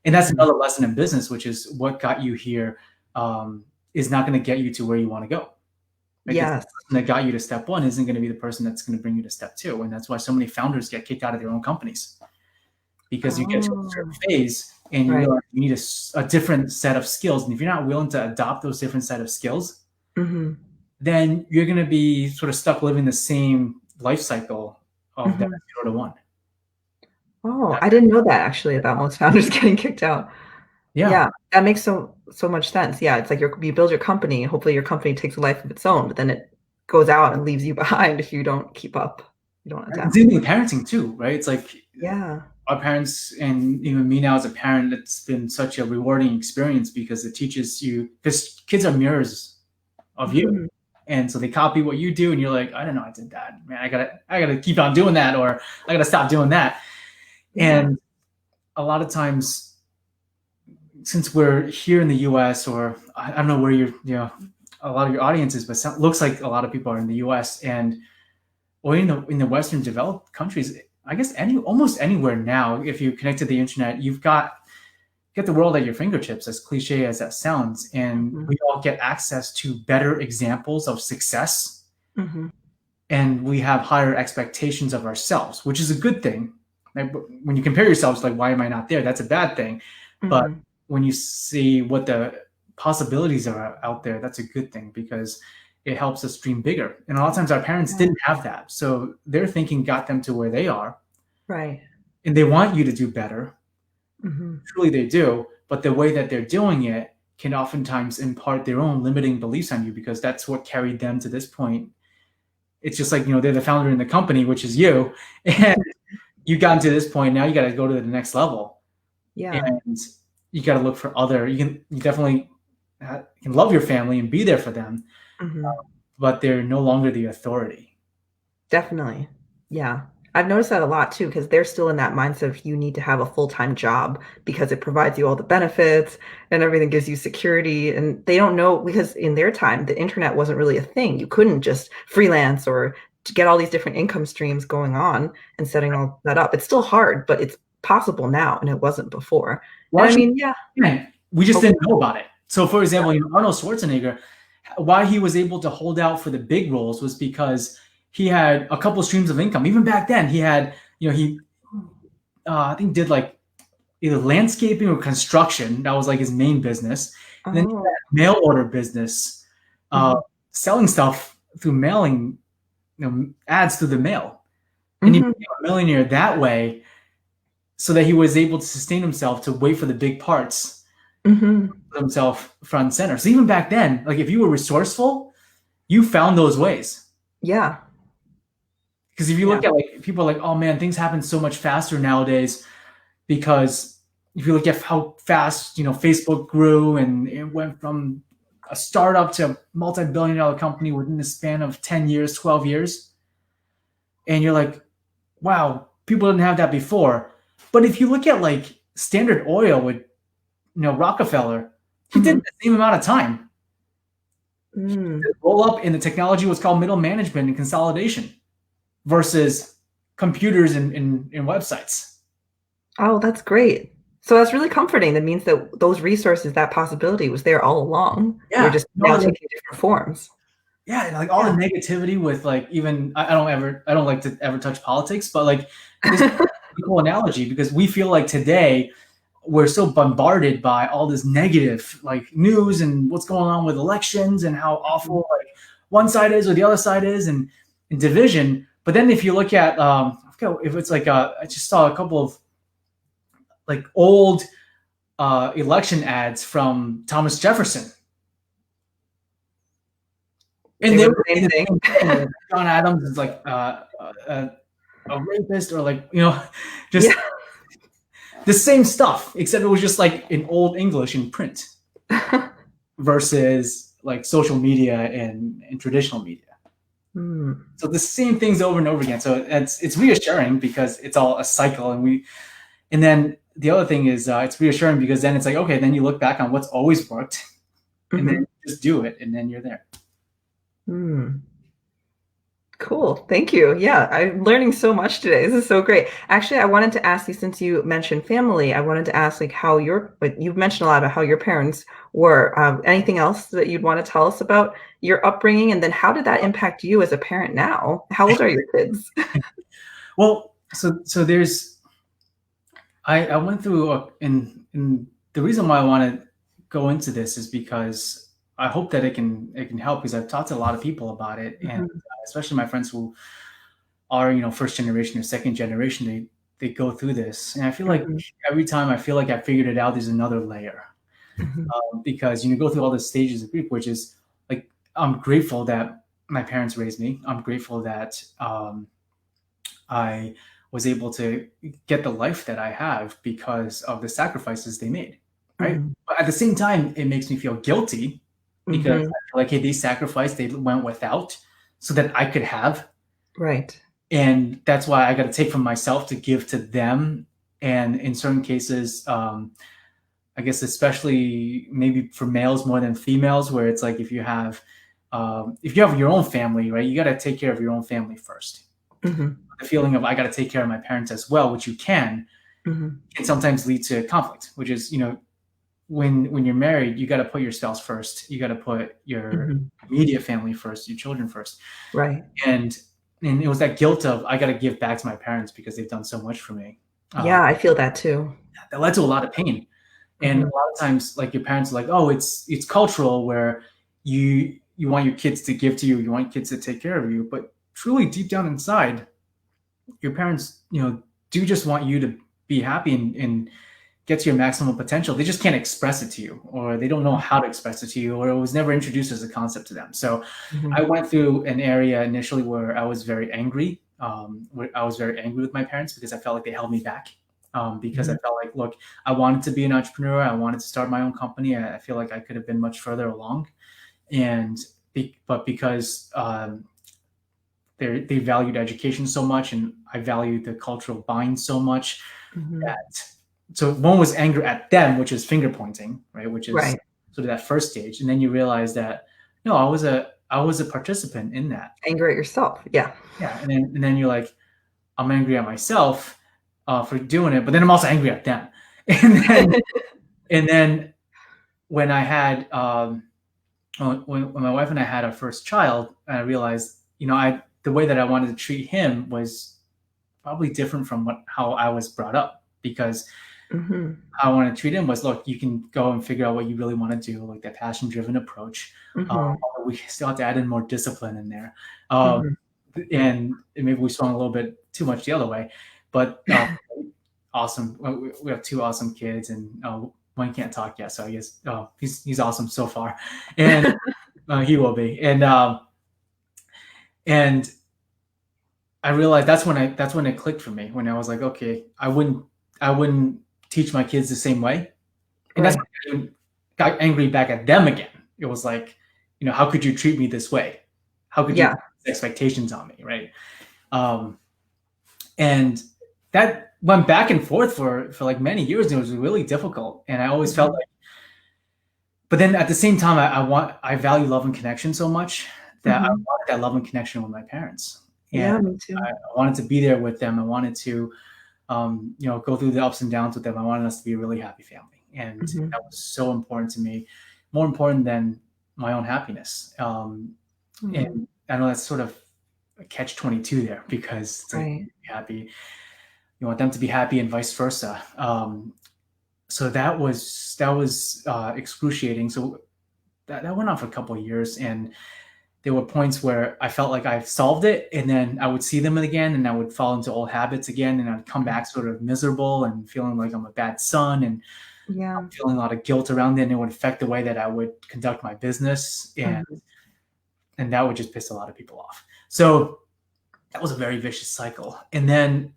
and that's Mhm. another lesson in business, which is what got you here um, is not going to get you to where you want to go. Like, it's the Yes. person that got you to step one isn't going to be the person that's going to bring you to step two, and that's why so many founders get kicked out of their own companies, because you get to a certain Oh, phase and you right. realize you need a different set of skills, and if you're not willing to adopt those different set of skills, Mhm. then you're going to be sort of stuck living the same life cycle of that Mhm. 0 to 1. Oh, That, I didn't know that actually about most founders getting kicked out. yeah, Yeah, that makes so much sense. Yeah, it's like you build your company, hopefully your company takes a life of its own, but then it goes out and leaves you behind if you don't keep up, you don't and adapt. same thing with parenting too, right? It's like Yeah. our parents, and even me now as a parent, it's been such a rewarding experience because it teaches you, because kids are mirrors of you. Mhm. And so they copy what you do, and you're like, I don't know, I did that, man. I gotta keep on doing that, or I gotta stop doing that. Yeah. And a lot of times, since we're here in the U.S., or I don't know where a lot of your audience is, but it looks like a lot of people are in the U.S. and, or in the Western developed countries. I guess almost anywhere now, if you connect to the internet, you've got get the world at your fingertips, as cliche as that sounds, and Mhm. we all get access to better examples of success, Mhm. and we have higher expectations of ourselves, which is a good thing. Like, when you compare yourselves, like, why am I not there? That's a bad thing. But Mhm. when you see what the possibilities are out there, that's a good thing, because it helps us dream bigger. And a lot of times our parents Yeah. didn't have that. So their thinking got them to where they are, Right. and they want you to do better. Mhm. Truly they do, but the way that they're doing it can oftentimes impart their own limiting beliefs on you, because that's what carried them to this point. It's just like, they're the founder in the company, which is you, and you've gotten to this point. Now you got to go to the next level, Yeah. and you got to look for other. You definitely can love your family and be there for them, Mhm. but they're no longer the authority. Definitely. Yeah. I've noticed that a lot too, because they're still in that mindset of you need to have a full-time job because it provides you all the benefits and everything gives you security. And they don't know because in their time, the internet wasn't really a thing. You couldn't just freelance or to get all these different income streams going on and setting all that up. It's still hard, but it's possible now, and it wasn't before. Well, And I actually, mean, yeah. yeah, we just Okay. didn't know about it. So, for example, Arnold Schwarzenegger, why he was able to hold out for the big roles was because he had a couple streams of income. Even back then, he had, he I think did like either landscaping or construction. That was like his main business. And then he had Oh. a mail order business, uh, Mhm. selling stuff through mailing, ads through the mail. And he Mhm. became a millionaire that way, so that he was able to sustain himself to wait for the big parts, Mhm. put himself front and center. So even back then, like, if you were resourceful, you found those ways. Yeah. Because if you Yeah. look at, like, people are like, oh man, things happen so much faster nowadays, because if you look at how fast Facebook grew, and it went from a startup to a multi-billion-dollar company within the span of 10 years, 12 years, and you're like, wow, people didn't have that before. But if you look at, like, Standard Oil with Rockefeller, he did it in Mhm. the same amount of time. Mm. The roll up in the technology was called middle management and consolidation, versus computers and websites. Oh, that's great. So that's really comforting. That means that those resources, that possibility was there all along. They're Yeah, just now taking different forms. yeah, like, all the Yeah. negativity with, like, even I don't like to ever touch politics, but, like, this is a cool analogy, because we feel like today we're so bombarded by all this negative like news and what's going on with elections and how Mhm. awful like one side is or the other side is, and division. But then if you look at I forget if it's like I just saw a couple of like old election ads from Thomas Jefferson, They and they were were the same saying the thing. same thing. Like John Adams is like a rapist, or like Yeah. just the same stuff, except it was just like in old English in print versus like social media and traditional media. Hmm. So the same things over and over again. So it's reassuring because it's all a cycle, and then the other thing is it's reassuring because then it's like, okay, then you look back on what's always worked, and then Mhm. just do it, and then you're there. Hmm. Cool. Thank you. Yeah, I'm learning so much today. This is so great. Actually, I wanted to ask you, since you mentioned family, I wanted to ask like how like you've mentioned a lot about how your parents were. Anything else that you'd want to tell us about your upbringing, and then how did that impact you as a parent now? How old are your kids? Well, so there's I went through and the reason why I want to go into this is because I hope that it can help, because I've talked to a lot of people about it, and Mhm. especially my friends who are first generation or second generation, they go through this, and I feel like Mhm. every time I feel like I figured it out, there's another layer, Mhm. because you go through all the stages of grief, which is like I'm grateful that my parents raised me. I'm grateful that I was able to get the life that I have because of the sacrifices they made, right? Mhm. But at the same time, it makes me feel guilty because I Mhm. feel like, hey, they sacrificed, they went without so that I could have. Right. And that's why I got to take from myself to give to them. And in certain cases, I guess, especially maybe for males more than females, where it's like if you have your own family, right, you got to take care of your own family first. Mhm. The feeling of I got to take care of my parents as well, which you Mhm. can sometimes lead to conflict, which is when you're married, you got to put your spouse first, you got to put your Mhm. immediate family first, your children first, Right. and and it was that guilt of I got to give back to my parents because they've done so much for me. Yeah, I feel that too. That led to a lot of pain, and Mhm. a lot of times, like your parents are like, oh, it's cultural where you want your kids to give to you, you want kids to take care of you, but truly deep down inside, your parents, do just want you to be happy and get to your maximum potential. They just can't express it to you, or they don't know how to express it to you, or it was never introduced as a concept to them. So I Mhm. went through an area initially where I was very angry. Where I was very angry with my parents because I felt like they held me back. Because I Mhm. felt like, look, I wanted to be an entrepreneur. I wanted to start my own company. I feel like I could have been much further along. And but because they valued education so much, and I valued the cultural bind so much, Mhm. that so one was anger at them, which is finger pointing, right? Which is Right. sort of that first stage, and then you realize that no, I was a participant in that. Anger at yourself. Yeah. Yeah, and then you're like, I'm angry at myself for doing it, but then I'm also angry at them, and then when I had when my wife and I had our first child, I realized I the way that I wanted to treat him was probably different from how I was brought up, because Mhm. how I want to treat him was, look, you can go and figure out what you really want to do, like that passion driven approach. Mhm. Although we still have to add in more discipline in there, um, Mhm. and maybe we swung a little bit too much the other way. But awesome, we have two awesome kids, and one can't talk yet, so I guess he's awesome so far, and he will be, and I realized that's when it clicked for me, when I was like, okay, I wouldn't teach my kids the same way. And that's Right. when I even got angry back at them again. It was like, how could you treat me this way? How could you Yeah. put these expectations on me, right? Um, and that went back and forth for like many years. And it was really difficult, and I always felt Mhm. like. But then at the same time, I value love and connection so much that I Mhm. wanted that love and connection with my parents, and Yeah, me too. I wanted to be there with them. I wanted to go through the ups and downs with them. I wanted us to be a really happy family, and Mhm. that was so important to me, more important than my own happiness. Mm. And I know that's sort of a catch-22 there, because it's like Right. happy, you want them to be happy, and vice versa. So that was excruciating. So that went on for a couple of years, and there were points where I felt like I solved it, and then I would see them again, and I would fall into old habits again, and I'd come back sort of miserable and feeling like I'm a bad son, and Yeah. feeling a lot of guilt around it, and it would affect the way that I would conduct my business, Mhm. and that would just piss a lot of people off. So that was a very vicious cycle. And then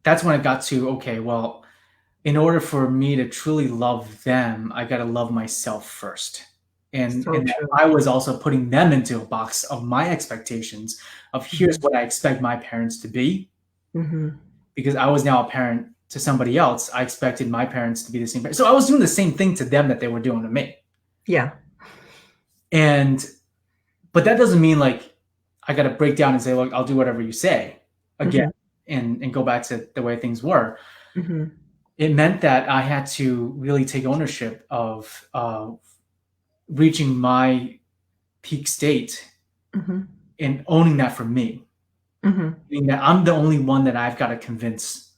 that's when I got to, okay, well, in order for me to truly love them, I got to love myself first. So And that true. I was also putting them into a box of my expectations of here's Mhm. what I expect my parents to be, Mhm. because I was now a parent to somebody else. I expected my parents to be the same parent. So I was doing the same thing to them that they were doing to me. Yeah. And but that doesn't mean like I got to break down and say, look, I'll do whatever you say again, Mhm. and go back to the way things were. Mhm. It meant that I had to really take ownership of reaching my peak state Mhm. and owning that for me. Mhm. Meaning that I'm the only one that I've got to convince,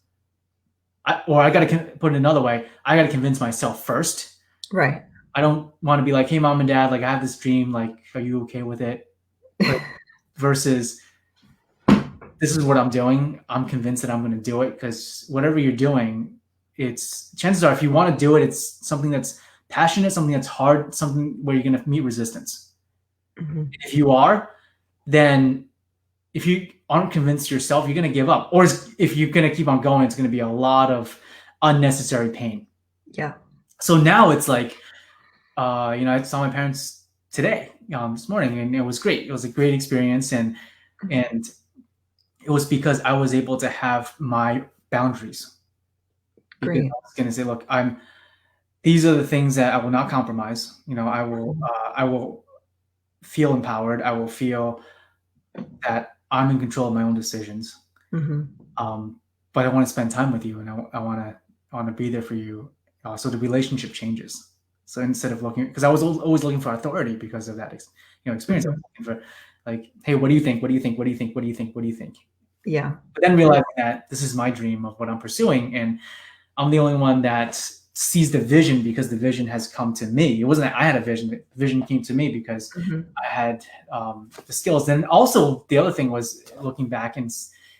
or I got to put it another way, I got to convince myself first. Right. I don't want to be like, hey, mom and dad, like I have this dream, like, are you okay with it? Like, versus this is what I'm doing. I'm convinced that I'm going to do it, because whatever you're doing, it's chances are if you want to do it, it's something that's passionate, something that's hard, something where you're going to meet resistance. Mhm. If you are, then if you aren't convinced yourself, you're going to give up. Or if you're going to keep on going, it's going to be a lot of unnecessary pain. Yeah. So now it's like, I saw my parents today, this morning, and it was great. It was a great experience, Mhm. and it was because I was able to have my boundaries. Because Great. I was going to say, look, these are the things that I will not compromise. Mhm. I will feel empowered. I will feel that I'm in control of my own decisions. Mhm. Um, but I want to spend time with you, and I want to be there for you. So the relationship changes. So instead of looking, because I was always looking for authority because of that, experience. I was Mhm. looking for like, hey, what do you think? What do you think? What do you think? What do you think? What do you think? Yeah. But then realizing that this is my dream of what I'm pursuing, and I'm the only one that sees the vision because the vision has come to me. It wasn't that I had a vision; the vision came to me because Mhm. I had the skills. And also, the other thing was looking back, and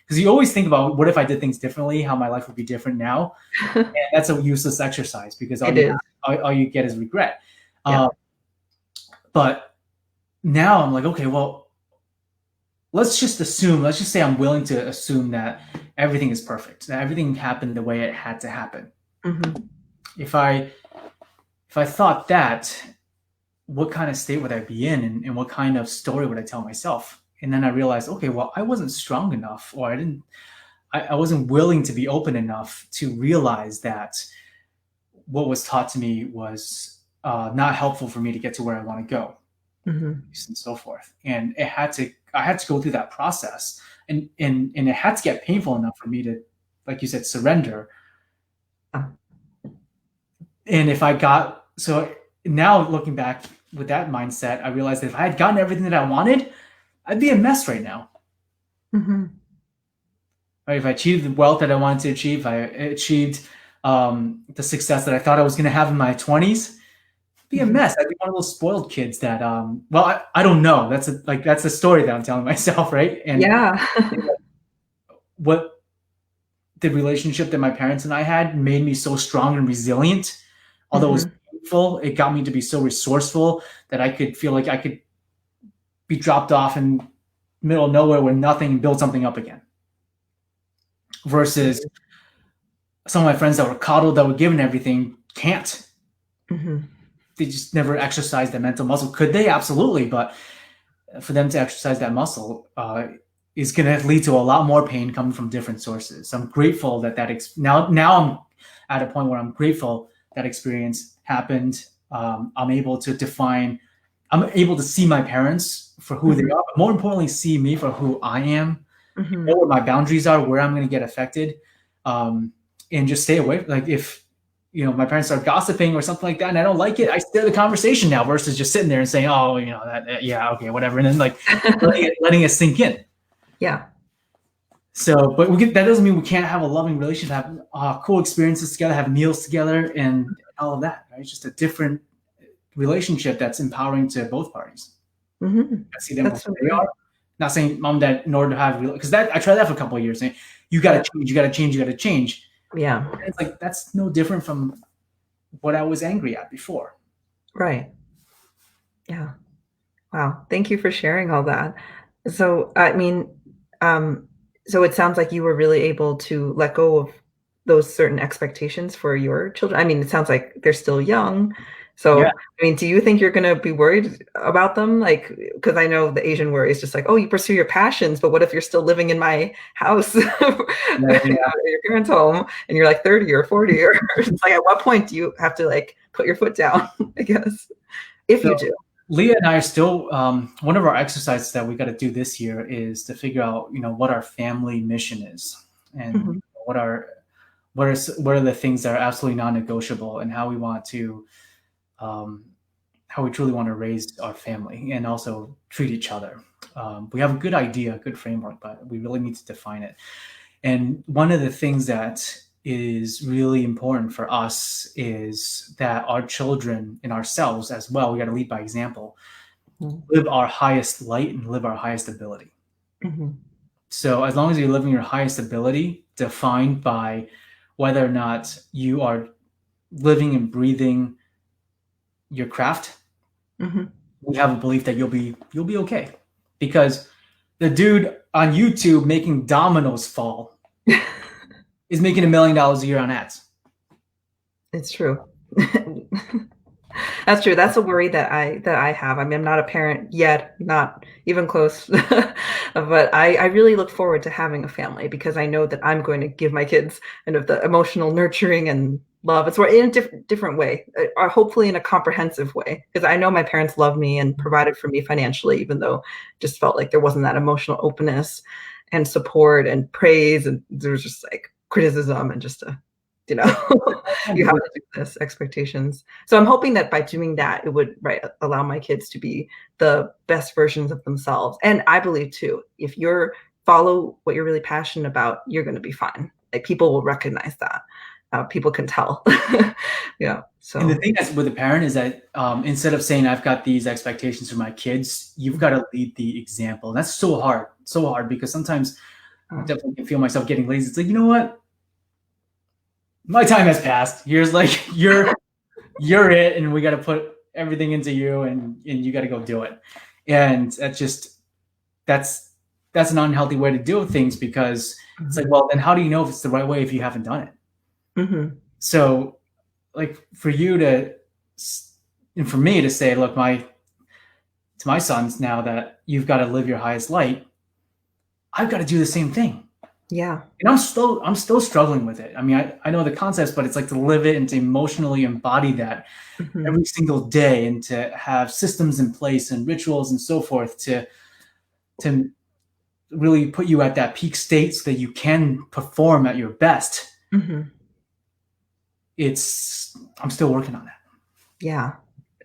because you always think about what if I did things differently, how my life would be different now. And that's a useless exercise because It is. all you get is regret. Yeah. Uh, but now I'm like, okay, well, let's just assume. Let's just say I'm willing to assume that everything is perfect, that everything happened the way it had to happen. Mhm. If I if I thought that, what kind of state would I be in, and what kind of story would I tell myself? And then I realized, okay, well, I wasn't strong enough, or I wasn't willing to be open enough to realize that what was taught to me was not helpful for me to get to where I want to go, Mhm. and so forth. And I had to go through that process, and it had to get painful enough for me to, like you said, surrender. Yeah. And if I got so now looking back with that mindset, I realized that if I had gotten everything that I wanted, I'd be a mess right now. Mhm. Right? If I achieved the wealth that I wanted to achieve, if I achieved the success that I thought I was going to have in my 20s, it'd be a Mhm. mess. I'd be one of those spoiled kids that, well, I don't know. That's a story that I'm telling myself, right? And Yeah. what the relationship that my parents and I had made me so strong and resilient. Although it was Mhm. painful, it got me to be so resourceful that I could feel like I could be dropped off in middle of nowhere with nothing and build something up again. Versus Great. some of my friends that were coddled, that were given everything, can't. Mhm. They just never exercised that mental muscle. Could they? Absolutely. But for them to exercise that muscle is going to lead to a lot more pain coming from different sources. So I'm grateful that now I'm at a point where I'm grateful that experience happened. I'm able to define. I'm able to see my parents for who they Mhm. are, but more importantly, see me for who I am. Know Mhm. what my boundaries are, where I'm going to get affected, um, and just stay away. Like if my parents start gossiping or something like that, and I don't like it, I steer the conversation now versus just sitting there and saying, "Oh, yeah, okay, whatever," and then like letting it sink in. Yeah. So, but that doesn't mean we can't have a loving relationship, have cool experiences together, have meals together, and all of that. Right? It's just a different relationship that's empowering to both parties. Hmm. I see them for That's who so they true. are. Not saying mom and dad in order to have because that I tried that for a couple of years saying you got to Yeah. change, you got to change, you got to change. Yeah. And it's like that's no different from what I was angry at before. Right. Yeah. Wow. Thank you for sharing all that. So, I mean, um, so it sounds like you were really able to let go of those certain expectations for your children. I mean, it sounds like they're still young. Yeah, So, I mean, do you think you're going to be worried about them? Like, because I know the Asian worry is just like, oh, you pursue your passions, but what if you're still living in my house, yeah, yeah. your parents' home, and you're like 30 or 40, or it's like, at what point do you have to like put your foot down, I guess, if So you do? Leah and I are still one of our exercises that we got to do this year is to figure out what our family mission is and Mhm. what are what are the things that are absolutely non-negotiable and how we want to um, how we truly want to raise our family and also treat each other. We have a good idea, a good framework, but we really need to define it. And one of the things that is really important for us is that our children and ourselves as well, we got to lead by example, Mhm. live our highest light and live our highest ability. Mhm. So as long as you're living your highest ability, defined by whether or not you are living and breathing your craft, Mhm. we have a belief that you'll be okay. Because the dude on YouTube making dominoes fall is making $1 million a year on ads. It's true. That's true. That's a worry that I have. I mean, I'm not a parent yet, not even close, but I really look forward to having a family because I know that I'm going to give my kids kind of the emotional nurturing and love. It's in a different way, or hopefully in a comprehensive way. Because I know my parents love me and provided for me financially, even though it just felt like there wasn't that emotional openness and support and praise, and there was just like criticism and just a, you know, Yeah, you have to do this expectations. So I'm hoping that by doing that, it would right allow my kids to be the best versions of themselves. And I believe too, if you're follow what you're really passionate about, you're going to be fine. Like people will recognize that. People can tell. Yeah. and the So thing that's with a parent is that instead of saying I've got these expectations for my kids, you've got to lead the example. And that's so hard because sometimes I uh, definitely can feel myself getting lazy. It's like, you know what? My time has passed. Here's like you're it, and we got to put everything into you, and you got to go do it. And that's that's an unhealthy way to deal with things because it's like, mhm, well, then how do you know if it's the right way if you haven't done it? mhm, So, like for you to and for me to say, look, my to my sons now that you've got to live your highest light, I've got to do the same thing. yeah. And I'm still struggling with it. I mean, I know the concepts, but it's like to live it and to emotionally embody that Mhm, every single day and to have systems in place and rituals and so forth to really put you at that peak state so that you can perform at your best. mhm. It's I'm still working on that. Yeah.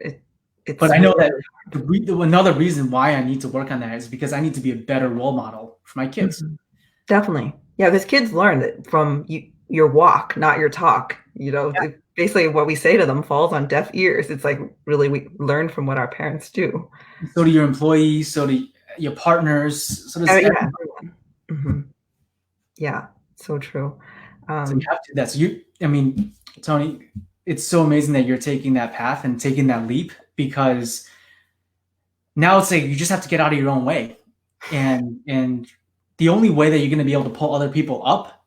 It, But it's I know really, that really another reason why I need to work on that is because I need to be a better role model for my kids. mhm. Definitely. Yeah, because kids learn that from your walk, not your talk. Basically what we say to them falls on deaf ears. It's like really we learn from what our parents do. So do your employees, so do your partners, so does Oh, everyone. yeah, everyone. Mhm. Yeah, so true. So you Um, have to. That's you. I mean, Tony, it's so amazing that you're taking that path and taking that leap because now it's like you just have to get out of your own way, and the only way that you're going to be able to pull other people up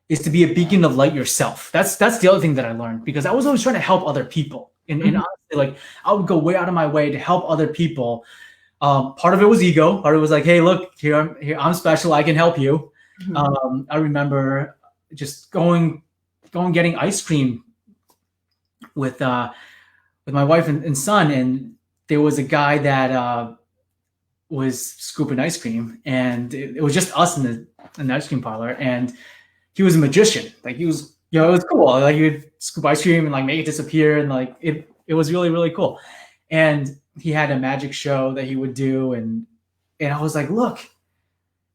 is to be a beacon of light yourself. That's the other thing that I learned because I was always trying to help other people, and mhm, honestly, like I would go way out of my way to help other people. Part of it was ego. Part of it was like, hey, look, here, I'm special. I can help you. mhm, I remember just going getting ice cream with uh, with my wife and son, and there was a guy that was scooping ice cream, and it was just us in the ice cream parlor, and he was a magician. Like he was, it was cool. Like he would scoop ice cream and like make it disappear, and like it was really really cool. And he had a magic show that he would do, and I was like, look,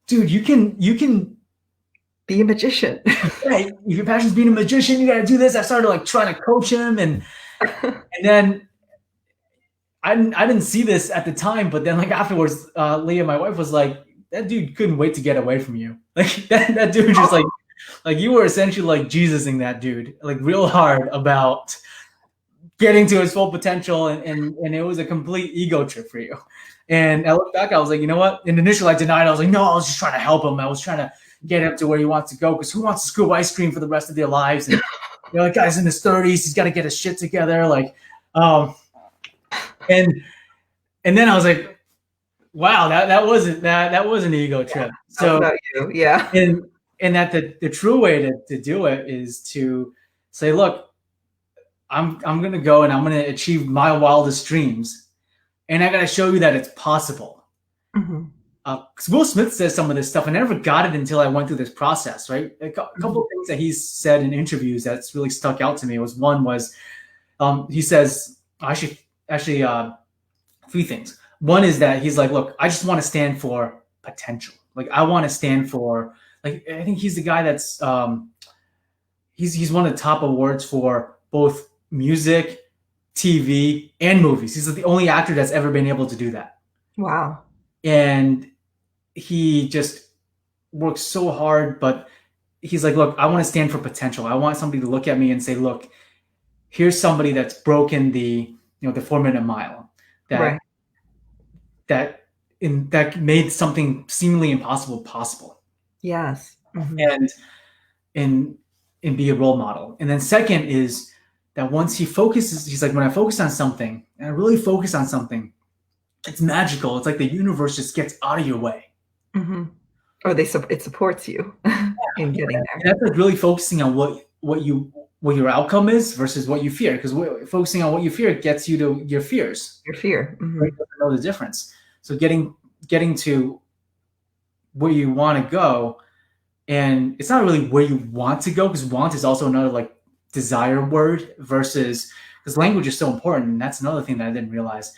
dude, you can Be a magician. Hey, if your passion's being a magician, you got to do this. I started like trying to coach him, and then I didn't see this at the time, but then like afterwards, Leah, my wife, was like, "That dude couldn't wait to get away from you. Like that dude just like you were essentially like Jesusing that dude like real hard about getting to his full potential, and it was a complete ego trip for you." And I look back, I was like, you know what? And initially, I denied. I was like, no, I was just trying to help him. I was trying to get him to where he wants to go, because who wants to scoop ice cream for the rest of their lives? And the guy's in his 30s. He's got to get his shit together. Like, and then I was like, wow, that wasn't an ego trip. So about you. Yeah. and that the true way to do it is to say, look, I'm gonna go and I'm gonna achieve my wildest dreams, and I gotta show you that it's possible. Mm-hmm. Because Will Smith says some of this stuff, and I never got it until I went through this process. Right, a couple of things that he's said in interviews that's really stuck out to me was he says actually three things. One is that he's like, look, I just want to stand for potential. Like I want to stand for, like, I think he's the guy that's he's won the top awards for both music, TV, and movies. He's the only actor that's ever been able to do that. Wow. And he just works so hard, but he's like, look, I want to stand for potential. I want somebody to look at me and say, look, here's somebody that's broken the 4-minute mile, Right. that made something seemingly impossible possible. Yes. Mm-hmm. And be a role model. And then second is that once he's like, when I focus on something, and I really focus on something, it's magical. It's like the universe just gets out of your way. Mm-hmm. Or it supports you in getting there. And that's like really focusing on what your outcome is versus what you fear. Because focusing on what you fear gets you to your fears. Your fear. Mm-hmm. Right? You know the difference. So getting to where you want to go, and it's not really where you want to go, because want is also another like desire word, versus, because language is so important, and that's another thing that I didn't realize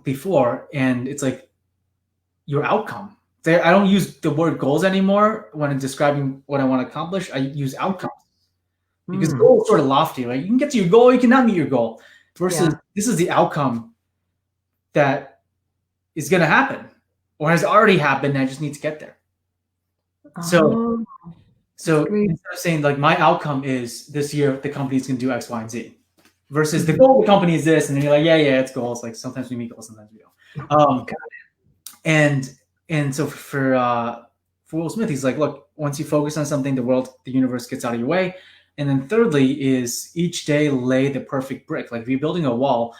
before. And it's like your outcome. I don't use the word goals anymore when I'm describing what I want to accomplish. I use outcomes, because goal is sort of lofty, right? You can get to your goal, you cannot meet your goal, versus this is the outcome that is going to happen or has already happened, and I just need to get there. So instead of saying like my outcome is this year the company's going to do X, Y, and Z, versus the goal of the company is this, and then you're like, yeah, it's goals. Like sometimes we meet goals, sometimes we don't. And so for Will Smith, he's like, look, once you focus on something, the universe gets out of your way. And then thirdly is each day lay the perfect brick. Like if you're building a wall,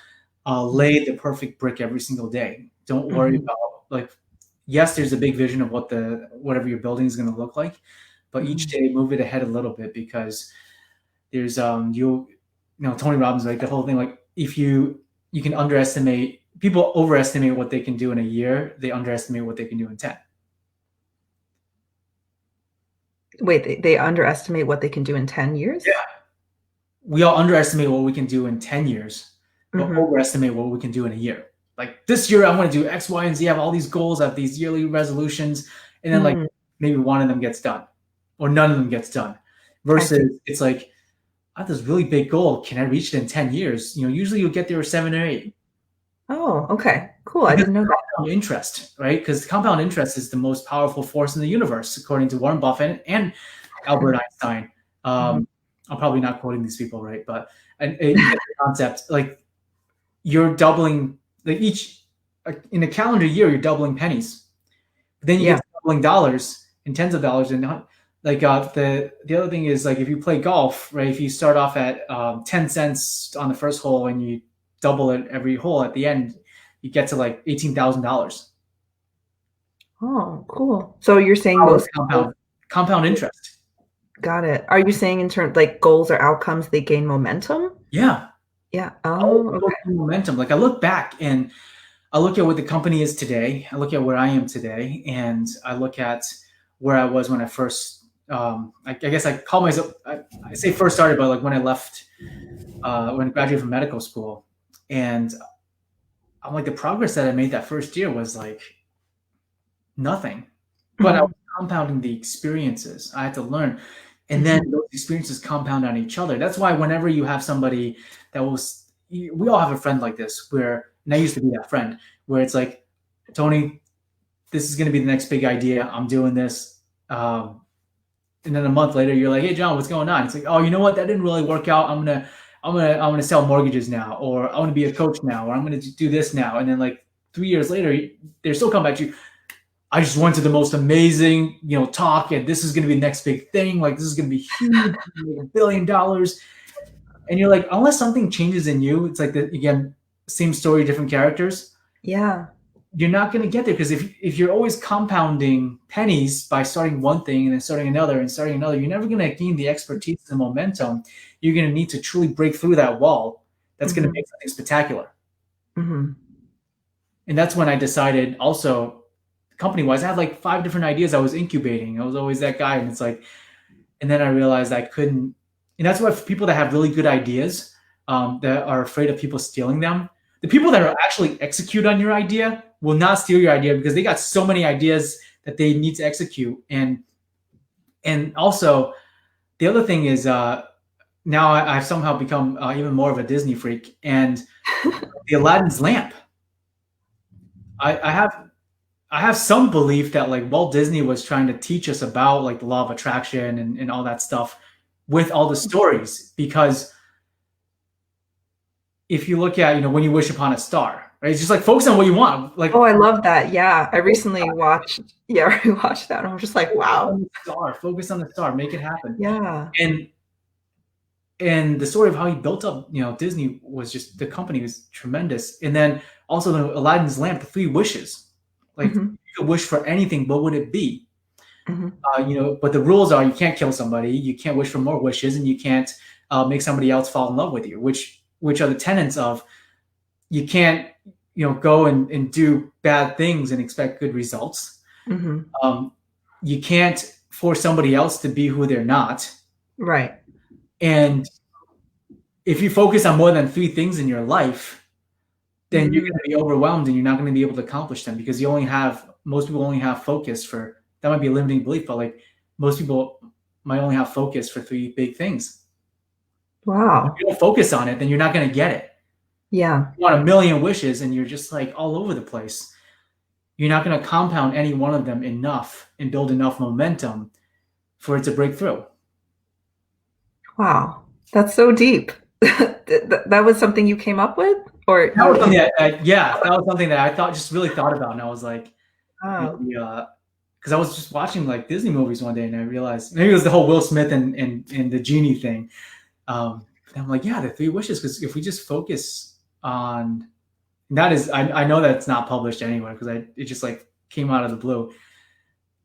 lay the perfect brick every single day. Don't worry about, like, yes, there's a big vision of whatever your building is going to look like, but each day move it ahead a little bit, because there's Tony Robbins, like the whole thing, like if you can underestimate, people overestimate what they can do in a year, they underestimate what they can do in 10. Wait, they underestimate what they can do in 10 years? Yeah. We all underestimate what we can do in 10 years, but overestimate what we can do in a year. Like this year, I want to do X, Y, and Z. I have all these goals. I have these yearly resolutions. And then like maybe one of them gets done or none of them gets done. Versus it's like, I have this really big goal. Can I reach it in 10 years? Usually you'll get there with 7 or 8. Oh, okay. Cool. I didn't know that. Compound interest, right? Because compound interest is the most powerful force in the universe, according to Warren Buffett and Albert Einstein. I'm probably not quoting these people, right? But a concept, like you're doubling, like in a calendar year, you're doubling pennies. But then you get doubling dollars and tens of dollars. And like the other thing is, like if you play golf, right? If you start off at 10 cents on the first hole and you double it every hole, at the end you get to like $18,000. Oh, cool. So you're saying most compound interest. Got it. Are you saying in terms like goals or outcomes, they gain momentum? Yeah. Oh, okay. Momentum. Like I look back and I look at what the company is today. I look at where I am today, and I look at where I was when I first, I guess I call myself, I say first started, but like when I left, when I graduated from medical school. And I'm like, the progress that I made that first year was like nothing, but I was compounding the experiences. I had to learn. And then Mhm. those experiences compound on each other. That's why whenever you have somebody that was, we all have a friend like this where, and I used to be that friend, where it's like, Tony, this is going to be the next big idea. I'm doing this. And then a month later, you're like, hey, John, what's going on? It's like, oh, you know what? That didn't really work out. I'm gonna sell mortgages now, or I want to be a coach now, or I'm gonna do this now. And then like 3 years later, they still come back to you. I just went to the most amazing, talk, and this is going to be the next big thing. Like this is going to be huge, $1 billion. And you're like, unless something changes in you, it's like again, same story, different characters. Yeah. You're not going to get there because if you're always compounding pennies by starting one thing and then starting another and starting another, you're never going to gain the expertise and momentum. You're going to need to truly break through that wall. That's going to Mhm. make something spectacular. Mhm. And that's when I decided also company wise, I had like 5 different ideas I was incubating. I was always that guy. And it's like, and then I realized I couldn't. And that's why for people that have really good ideas, that are afraid of people stealing them, the people that are actually execute on your idea will not steal your idea because they got so many ideas that they need to execute. And also the other thing is, now I've somehow become even more of a Disney freak. And the Aladdin's lamp, I have some belief that like Walt Disney was trying to teach us about like the law of attraction and all that stuff with all the stories. Because if you look at, when you wish upon a star, right? It's just like focus on what you want. Oh, Like I love that. Yeah. I recently watched yeah, I watched that and I'm just like, wow. focus on the star, make it happen. Yeah. And the story of how he built up, Disney was just, the company was tremendous. And then also the Aladdin's lamp, the 3 wishes. Like Mhm. you could wish for anything, what would it be? Mhm. But the rules are you can't kill somebody, you can't wish for more wishes, and you can't make somebody else fall in love with you, which are the tenets of you can't, go and do bad things and expect good results. Mhm. Um, you can't force somebody else to be who they're not. Right. And if you focus on more than 3 things in your life, then you're Mm. going to be overwhelmed and you're not going to be able to accomplish them because most people only have focus for, that might be a limiting belief, but like most people might only have focus for 3 big things. If Wow. you don't focus on it, then you're not going to get it. Yeah. You want a million wishes and you're just like all over the place. You're not going to compound any one of them enough and build enough momentum for it to break through. Wow. That's so deep. That was something you came up with or That was you something that was something that I just really thought about, and I was like, wow. because I was just watching like Disney movies one day, and I realized maybe it was the whole Will Smith and the genie thing. And I'm like, yeah, the 3 wishes, because if we just focus on that, is I know that it's not published anywhere because it just like came out of the blue,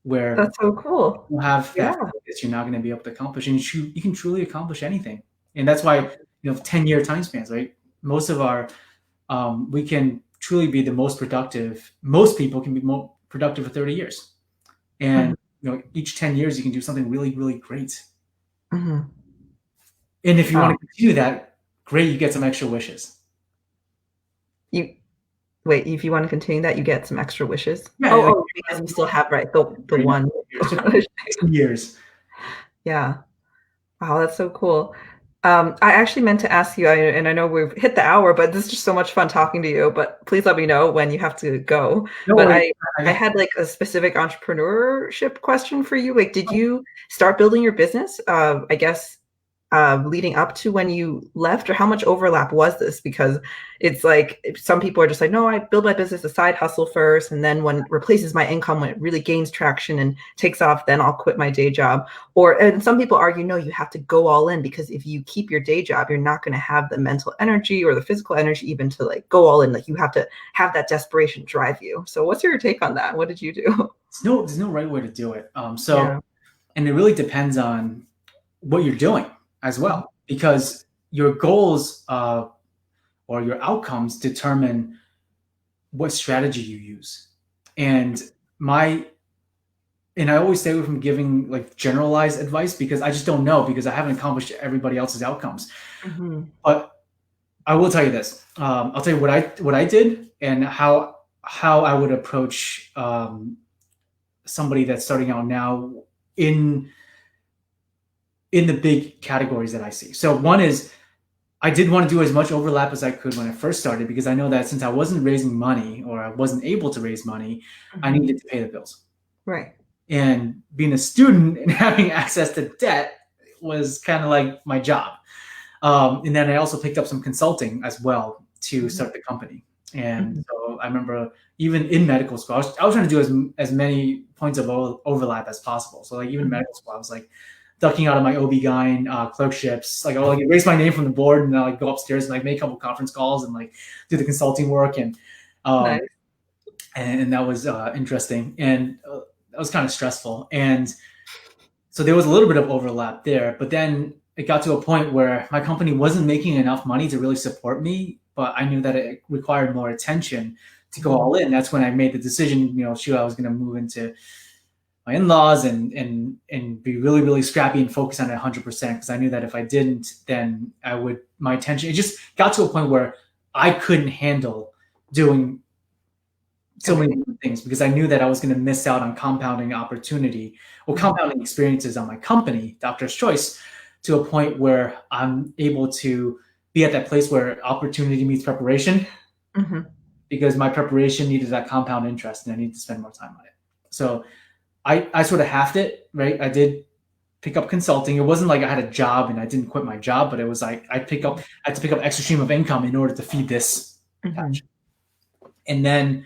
where That's so cool. you have that Yeah. focus, you're not going to be able to accomplish, and you can truly accomplish anything. And that's why 10-year time spans, right? Most of our we can truly be the most productive. Most people can be more productive for 30 years, and Mhm. each 10 years you can do something really, really great. Mhm. And if you want Wow. to continue that, great, you get some extra wishes. You wait, if you want to continue that, you get some extra wishes? Yeah, Oh, like oh, because you still have, right, the right now, one. just some years. Yeah. Wow, that's so cool. I actually meant to ask you, and I know we've hit the hour, but this is just so much fun talking to you. But please let me know when you have to go. No But worries. I had like a specific entrepreneurship question for you. Like, did you start building your business? I guess leading up to when you left, or how much overlap was this? Because it's like some people are just like, no, I build my business a side hustle first, and then when it replaces my income, when it really gains traction and takes off, then I'll quit my day job. And some people argue, no, you have to go all in, because if you keep your day job, you're not going to have the mental energy or the physical energy even to like go all in. Like you have to have that desperation drive you. So what's your take on that? What did you do? There's no right way to do it. Yeah. And it really depends on what you're doing as Mhm. well, because your goals or your outcomes determine what strategy you use. And my and I always stay away from giving like generalized advice because I just don't know, because I haven't accomplished everybody else's outcomes. Mhm. But I will tell you this. I'll tell you what I did and how I would approach somebody that's starting out now in the big categories that I see. So one is I did want to do as much overlap as I could when I first started, because I know that since I wasn't raising money, or I wasn't able to raise money, I Mhm. needed to pay the bills. Right. And being a student and having access to debt was kind of like my job. And then I also picked up some consulting as well to Mhm. start the company. And Mhm. so I remember even in medical school, I was trying to do as many points of overlap as possible. So like even in Mhm. medical school, I was like ducking out of my OB-GYN clerkships. Like I'll like erase my name from the board and I'll like go upstairs and like make a couple conference calls and like do the consulting work. Um, Nice. and that was interesting. And that was kind of stressful. And so there was a little bit of overlap there, but then it got to a point where my company wasn't making enough money to really support me, but I knew that it required more attention to go Mhm. all in. That's when I made the decision, shoot, I was going to move into my in-laws and be really, really scrappy and focus on it 100%. Because I knew that if I didn't, then my attention, it just got to a point where I couldn't handle doing so many Everything. different things, because I knew that I was going to miss out on compounding opportunity or Mhm. compounding experiences on my company, Doctor's Choice, to a point where I'm able to be at that place where opportunity meets preparation, Mhm. because my preparation needed that compound interest and I need to spend more time on it. So I sort of halved it, right? I did pick up consulting. It wasn't like I had a job and I didn't quit my job, but it was like I had to pick up extra stream of income in order to feed this Mhm. passion. And then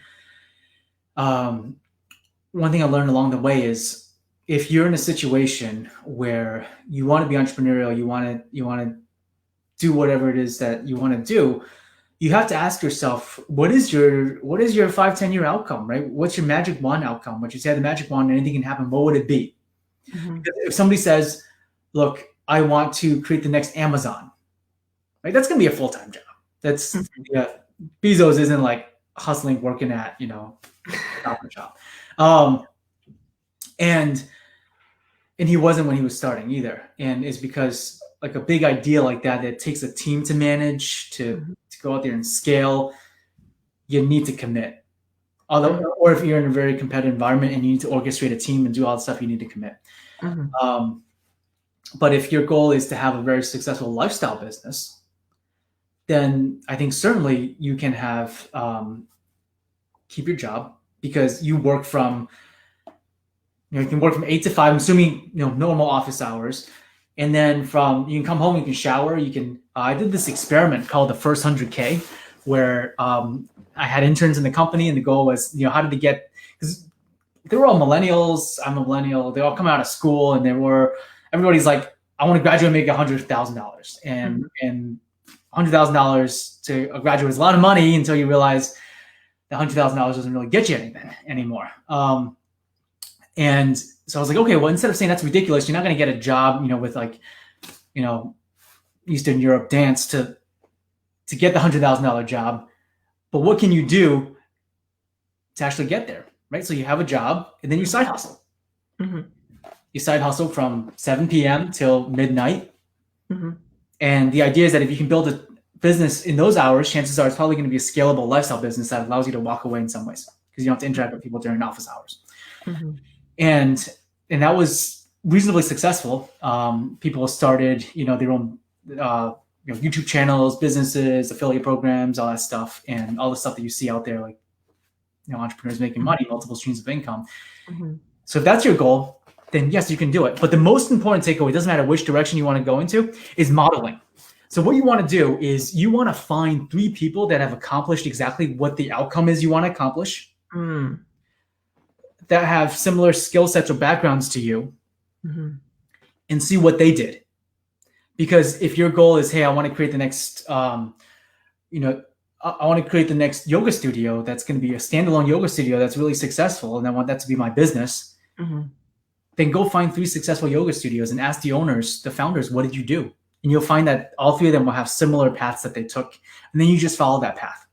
one thing I learned along the way is, if you're in a situation where you want to be entrepreneurial, you want to do whatever it is that you want to do, you have to ask yourself, what is your 5-10 year outcome, right? What's your magic wand outcome? What you say the magic wand, anything can happen. What would it be? Mhm. Because if somebody says, look, I want to create the next Amazon, right? That's going to be a full-time job. That's Mhm. yeah. Bezos isn't like hustling, working at Stop and Shop. Um, and he wasn't when he was starting either. And it's because like a big idea like that takes a team to manage, Mhm. to go out there and scale, you need to commit. Although, Mhm. or if you're in a very competitive environment and you need to orchestrate a team and do all the stuff, you need to commit. Mhm. um, but if your goal is to have a very successful lifestyle business, then I think certainly you can have keep your job, because you can work from 8 to 5. I'm assuming normal office hours, and then you can come home, you can shower, you can. I did this experiment called the first 100K, where I had interns in the company, and the goal was, how did they get? Because they were all millennials. I'm a millennial. They all come out of school, and everybody's like, I want to graduate and make $100,000, and Mhm. $100,000 to a graduate is a lot of money until you realize that $100,000 doesn't really get you anything anymore. And so I was like, okay, well, instead of saying that's ridiculous, you're not going to get a job, with like, you know, Eastern Europe dance to get the $100,000 job. But what can you do to actually get there, right? So you have a job, and then you side hustle. Mhm. You side hustle from 7 p.m. till midnight. Mhm. And the idea is that if you can build a business in those hours, chances are it's probably going to be a scalable lifestyle business that allows you to walk away in some ways, because you don't have to interact with people during office hours. Mhm. And that was reasonably successful. People started, their own YouTube channels, businesses, affiliate programs, all that stuff, and all the stuff that you see out there, like entrepreneurs making Mhm. money, multiple streams of income. Mhm. So if that's your goal, then yes, you can do it. But the most important takeaway, doesn't matter which direction you want to go into, is modeling. So what you want to do is you want to find 3 people that have accomplished exactly what the outcome is you want to accomplish, Mm. that have similar skill sets or backgrounds to you, Mhm. and see what they did. Because if your goal is, hey, I want to create the next, I want to create the next yoga studio that's going to be a standalone yoga studio that's really successful, and I want that to be my business, Mhm. then go find 3 successful yoga studios and ask the owners, the founders, what did you do? And you'll find that all 3 of them will have similar paths that they took. And then you just follow that path.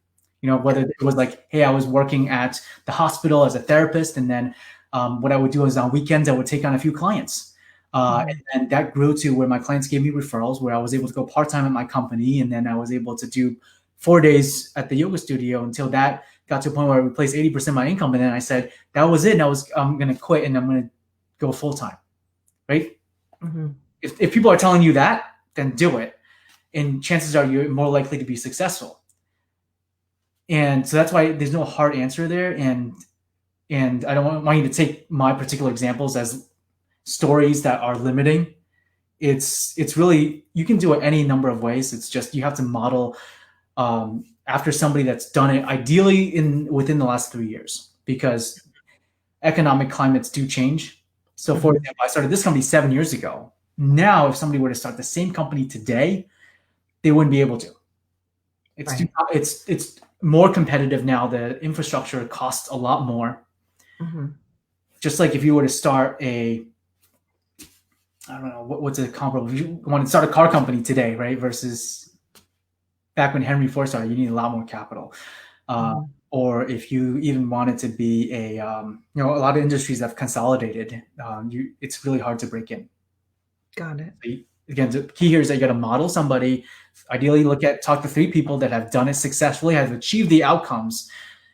Whether it was like, hey, I was working at the hospital as a therapist, and then what I would do is on weekends, I would take on a few clients. Mhm. And that grew to where my clients gave me referrals, where I was able to go part-time at my company. And then I was able to do 4 days at the yoga studio until that got to a point where I replaced 80% of my income, and then I said that was it. And I'm going to quit and I'm going to go full time, right? Mm-hmm. If people are telling you that, then do it, and chances are you're more likely to be successful. And so that's why there's no hard answer there, and I don't want you to take my particular examples as stories that are limiting. It's really, you can do it any number of ways. It's just you have to model after somebody that's done it, ideally within the last 3 years, because economic climates do change. So, for example, I started this company 7 years ago. Now, if somebody were to start the same company today, they wouldn't be able to. Right. It's more competitive now. The infrastructure costs a lot more. Mm-hmm. Just like if you were to start I don't know, what's a comparable? If you want to start a car company today, right, versus back when Henry Ford started, you need a lot more capital. Or if you even wanted to be a lot of industries have consolidated. It's really hard to break in. Got it. So again, the key here is that you got to model somebody. Ideally, talk to 3 people that have done it successfully, have achieved the outcomes.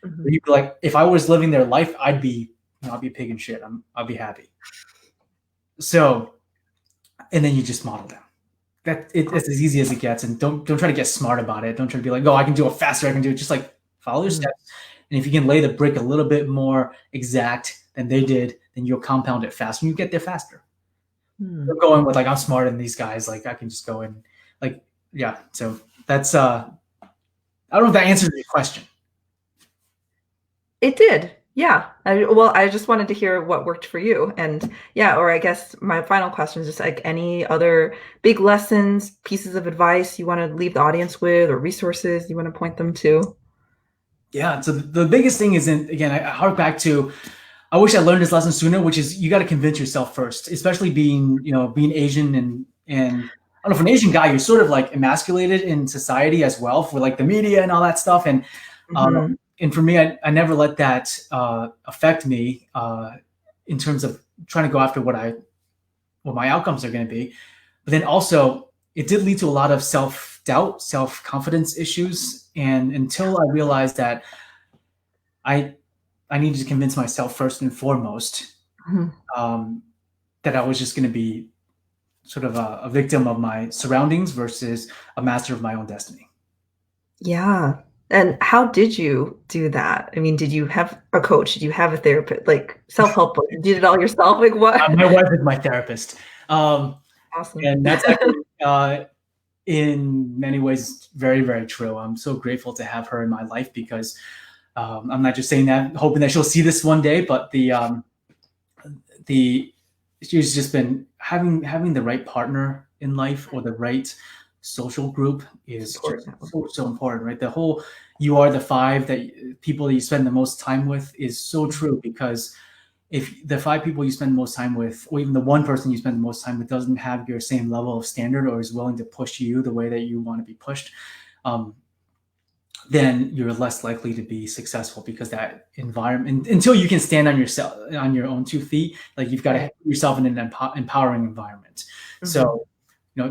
Mm-hmm. You'd be like, if I was living their life, I'd be a pig in shit. I'd be happy. So, and then you just model them. It's as easy as it gets, and don't try to get smart about it. Don't try to be like, oh, I can do it faster. I can do it. Just like follow your steps, and if you can lay the brick a little bit more exact than they did, then you'll compound it faster, and you get there faster. You're going with like, I'm smarter than these guys. Like I can just go in, like, yeah. So that's I don't know if that answers your question. It did. Yeah. I just wanted to hear what worked for you. And yeah, or I guess my final question is just like any other big lessons, pieces of advice you want to leave the audience with, or resources you want to point them to? Yeah. So the biggest thing is, again, I hark back to, I wish I learned this lesson sooner, which is you got to convince yourself first, especially being Asian, and I don't know, for an Asian guy, you're sort of like emasculated in society as well, for like the media and all that stuff. And for me, I never let that affect me in terms of trying to go after what my outcomes are going to be. But then also, it did lead to a lot of self-doubt, self-confidence issues. And until I realized that I needed to convince myself first and foremost that I was just going to be sort of a victim of my surroundings versus a master of my own destiny. Yeah. And how did you do that? I mean, did you have a coach? Did you have a therapist? Like self-help book? You did it all yourself? Like what? My wife is my therapist. Awesome. And that's actually, in many ways, very, very true. I'm so grateful to have her in my life, because I'm not just saying that, hoping that she'll see this one day, but she's just been having the right partner in life, or the right social group, is just so important, right? The whole, you are the 5 people that you spend the most time with, is so true, because if the 5 people you spend the most time with, or even the 1 person you spend the most time with, doesn't have your same level of standard, or is willing to push you the way that you want to be pushed, then you're less likely to be successful, because that environment, until you can stand on your own 2 feet, like you've got to put yourself in an empowering environment. So,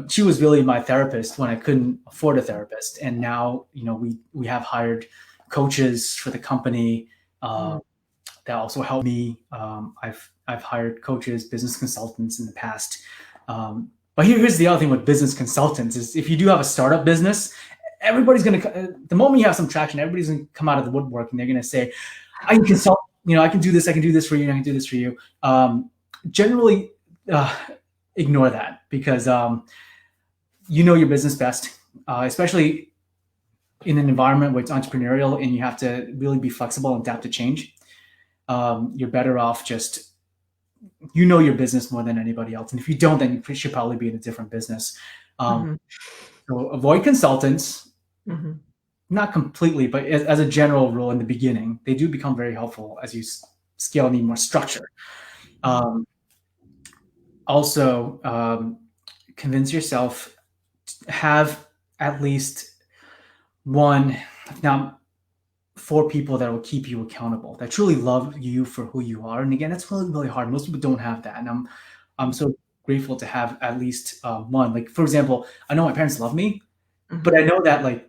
she was really my therapist when I couldn't afford a therapist. And now, we have hired coaches for the company that also help me. I've hired coaches, business consultants in the past. But here's the other thing with business consultants is, if you do have a startup business, everybody's going to, the moment you have some traction, everybody's going to come out of the woodwork, and they're going to say, I can consult, I can do this for you, and I can do this for you. Generally, ignore that, because your business best, especially in an environment where it's entrepreneurial and you have to really be flexible and adapt to change. You're better off just, your business more than anybody else. And if you don't, then you should probably be in a different business. So avoid consultants. Not completely, but as a general rule in the beginning, they do become very helpful as you scale and need more structure. Also, convince yourself, have at least 1, if not 4 people that will keep you accountable, that truly love you for who you are. And again, that's really, really hard. Most people don't have that. And I'm so grateful to have at least 1. Like, for example, I know my parents love me, but I know that, like,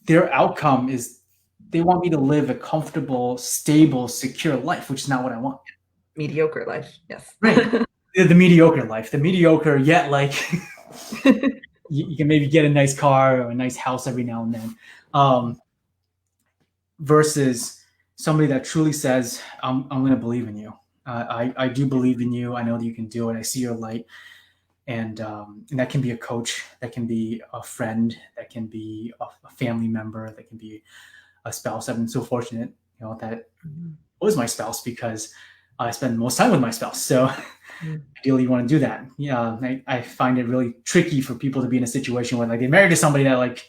their outcome is they want me to live a comfortable, stable, secure life, which is not what I want. Mediocre life. Yes. Right. The mediocre life, the mediocre yet like you can maybe get a nice car or a nice house every now and then, versus somebody that truly says, I'm going to believe in you. I do believe in you. I know that you can do it. I see your light. And that can be a coach, that can be a friend, that can be a family member, that can be a spouse. I've been so fortunate, that was my spouse, because I spend most time with my spouse. So ideally you want to do that. Yeah. I find it really tricky for people to be in a situation where like they're married to somebody that like,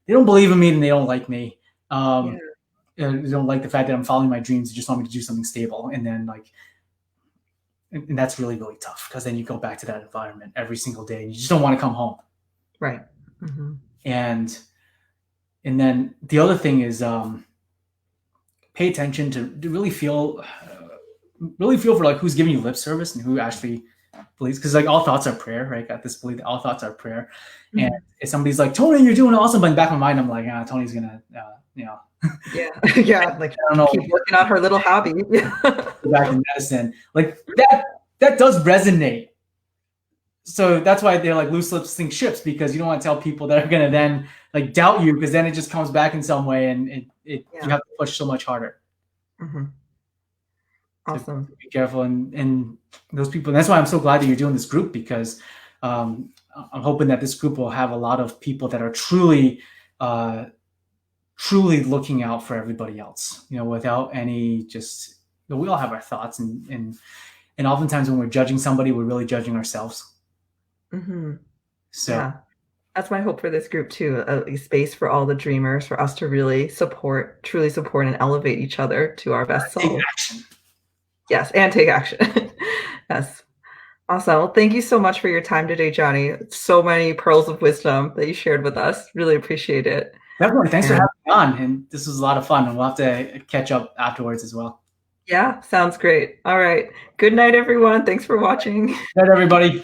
they don't believe in me and they don't like me. They don't like the fact that I'm following my dreams. They just want me to do something stable. And then like, and that's really, really tough, because then you go back to that environment every single day and you just don't want to come home. Right. And then the other thing is pay attention to really feel for like who's giving you lip service and who actually believes, because like all thoughts are prayer, right? Got this belief that all thoughts are prayer. And if somebody's like, Tony, you're doing awesome, but in the back of my mind I'm like, Tony's gonna yeah, like, I don't know, keep working on her little hobby. Go back to medicine, like that does resonate. So that's why they're like loose lips sink ships, because you don't want to tell people that are going to then like doubt you, because then it just comes back in some way, and you have to push so much harder. Awesome. So be careful, and those people. And that's why I'm so glad that you're doing this group, because I'm hoping that this group will have a lot of people that are truly looking out for everybody else, without any just, we all have our thoughts, and oftentimes when we're judging somebody, we're really judging ourselves. So yeah, that's my hope for this group too, a space for all the dreamers, for us to really truly support and elevate each other to our best self. Yes, and take action. Yes. Awesome. Well, thank you so much for your time today, Johnny. So many pearls of wisdom that you shared with us. Really appreciate it. Definitely. Thanks for having me on. And this was a lot of fun. And we'll have to catch up afterwards as well. Yeah, sounds great. All right. Good night, everyone. Thanks for watching. Good night, everybody.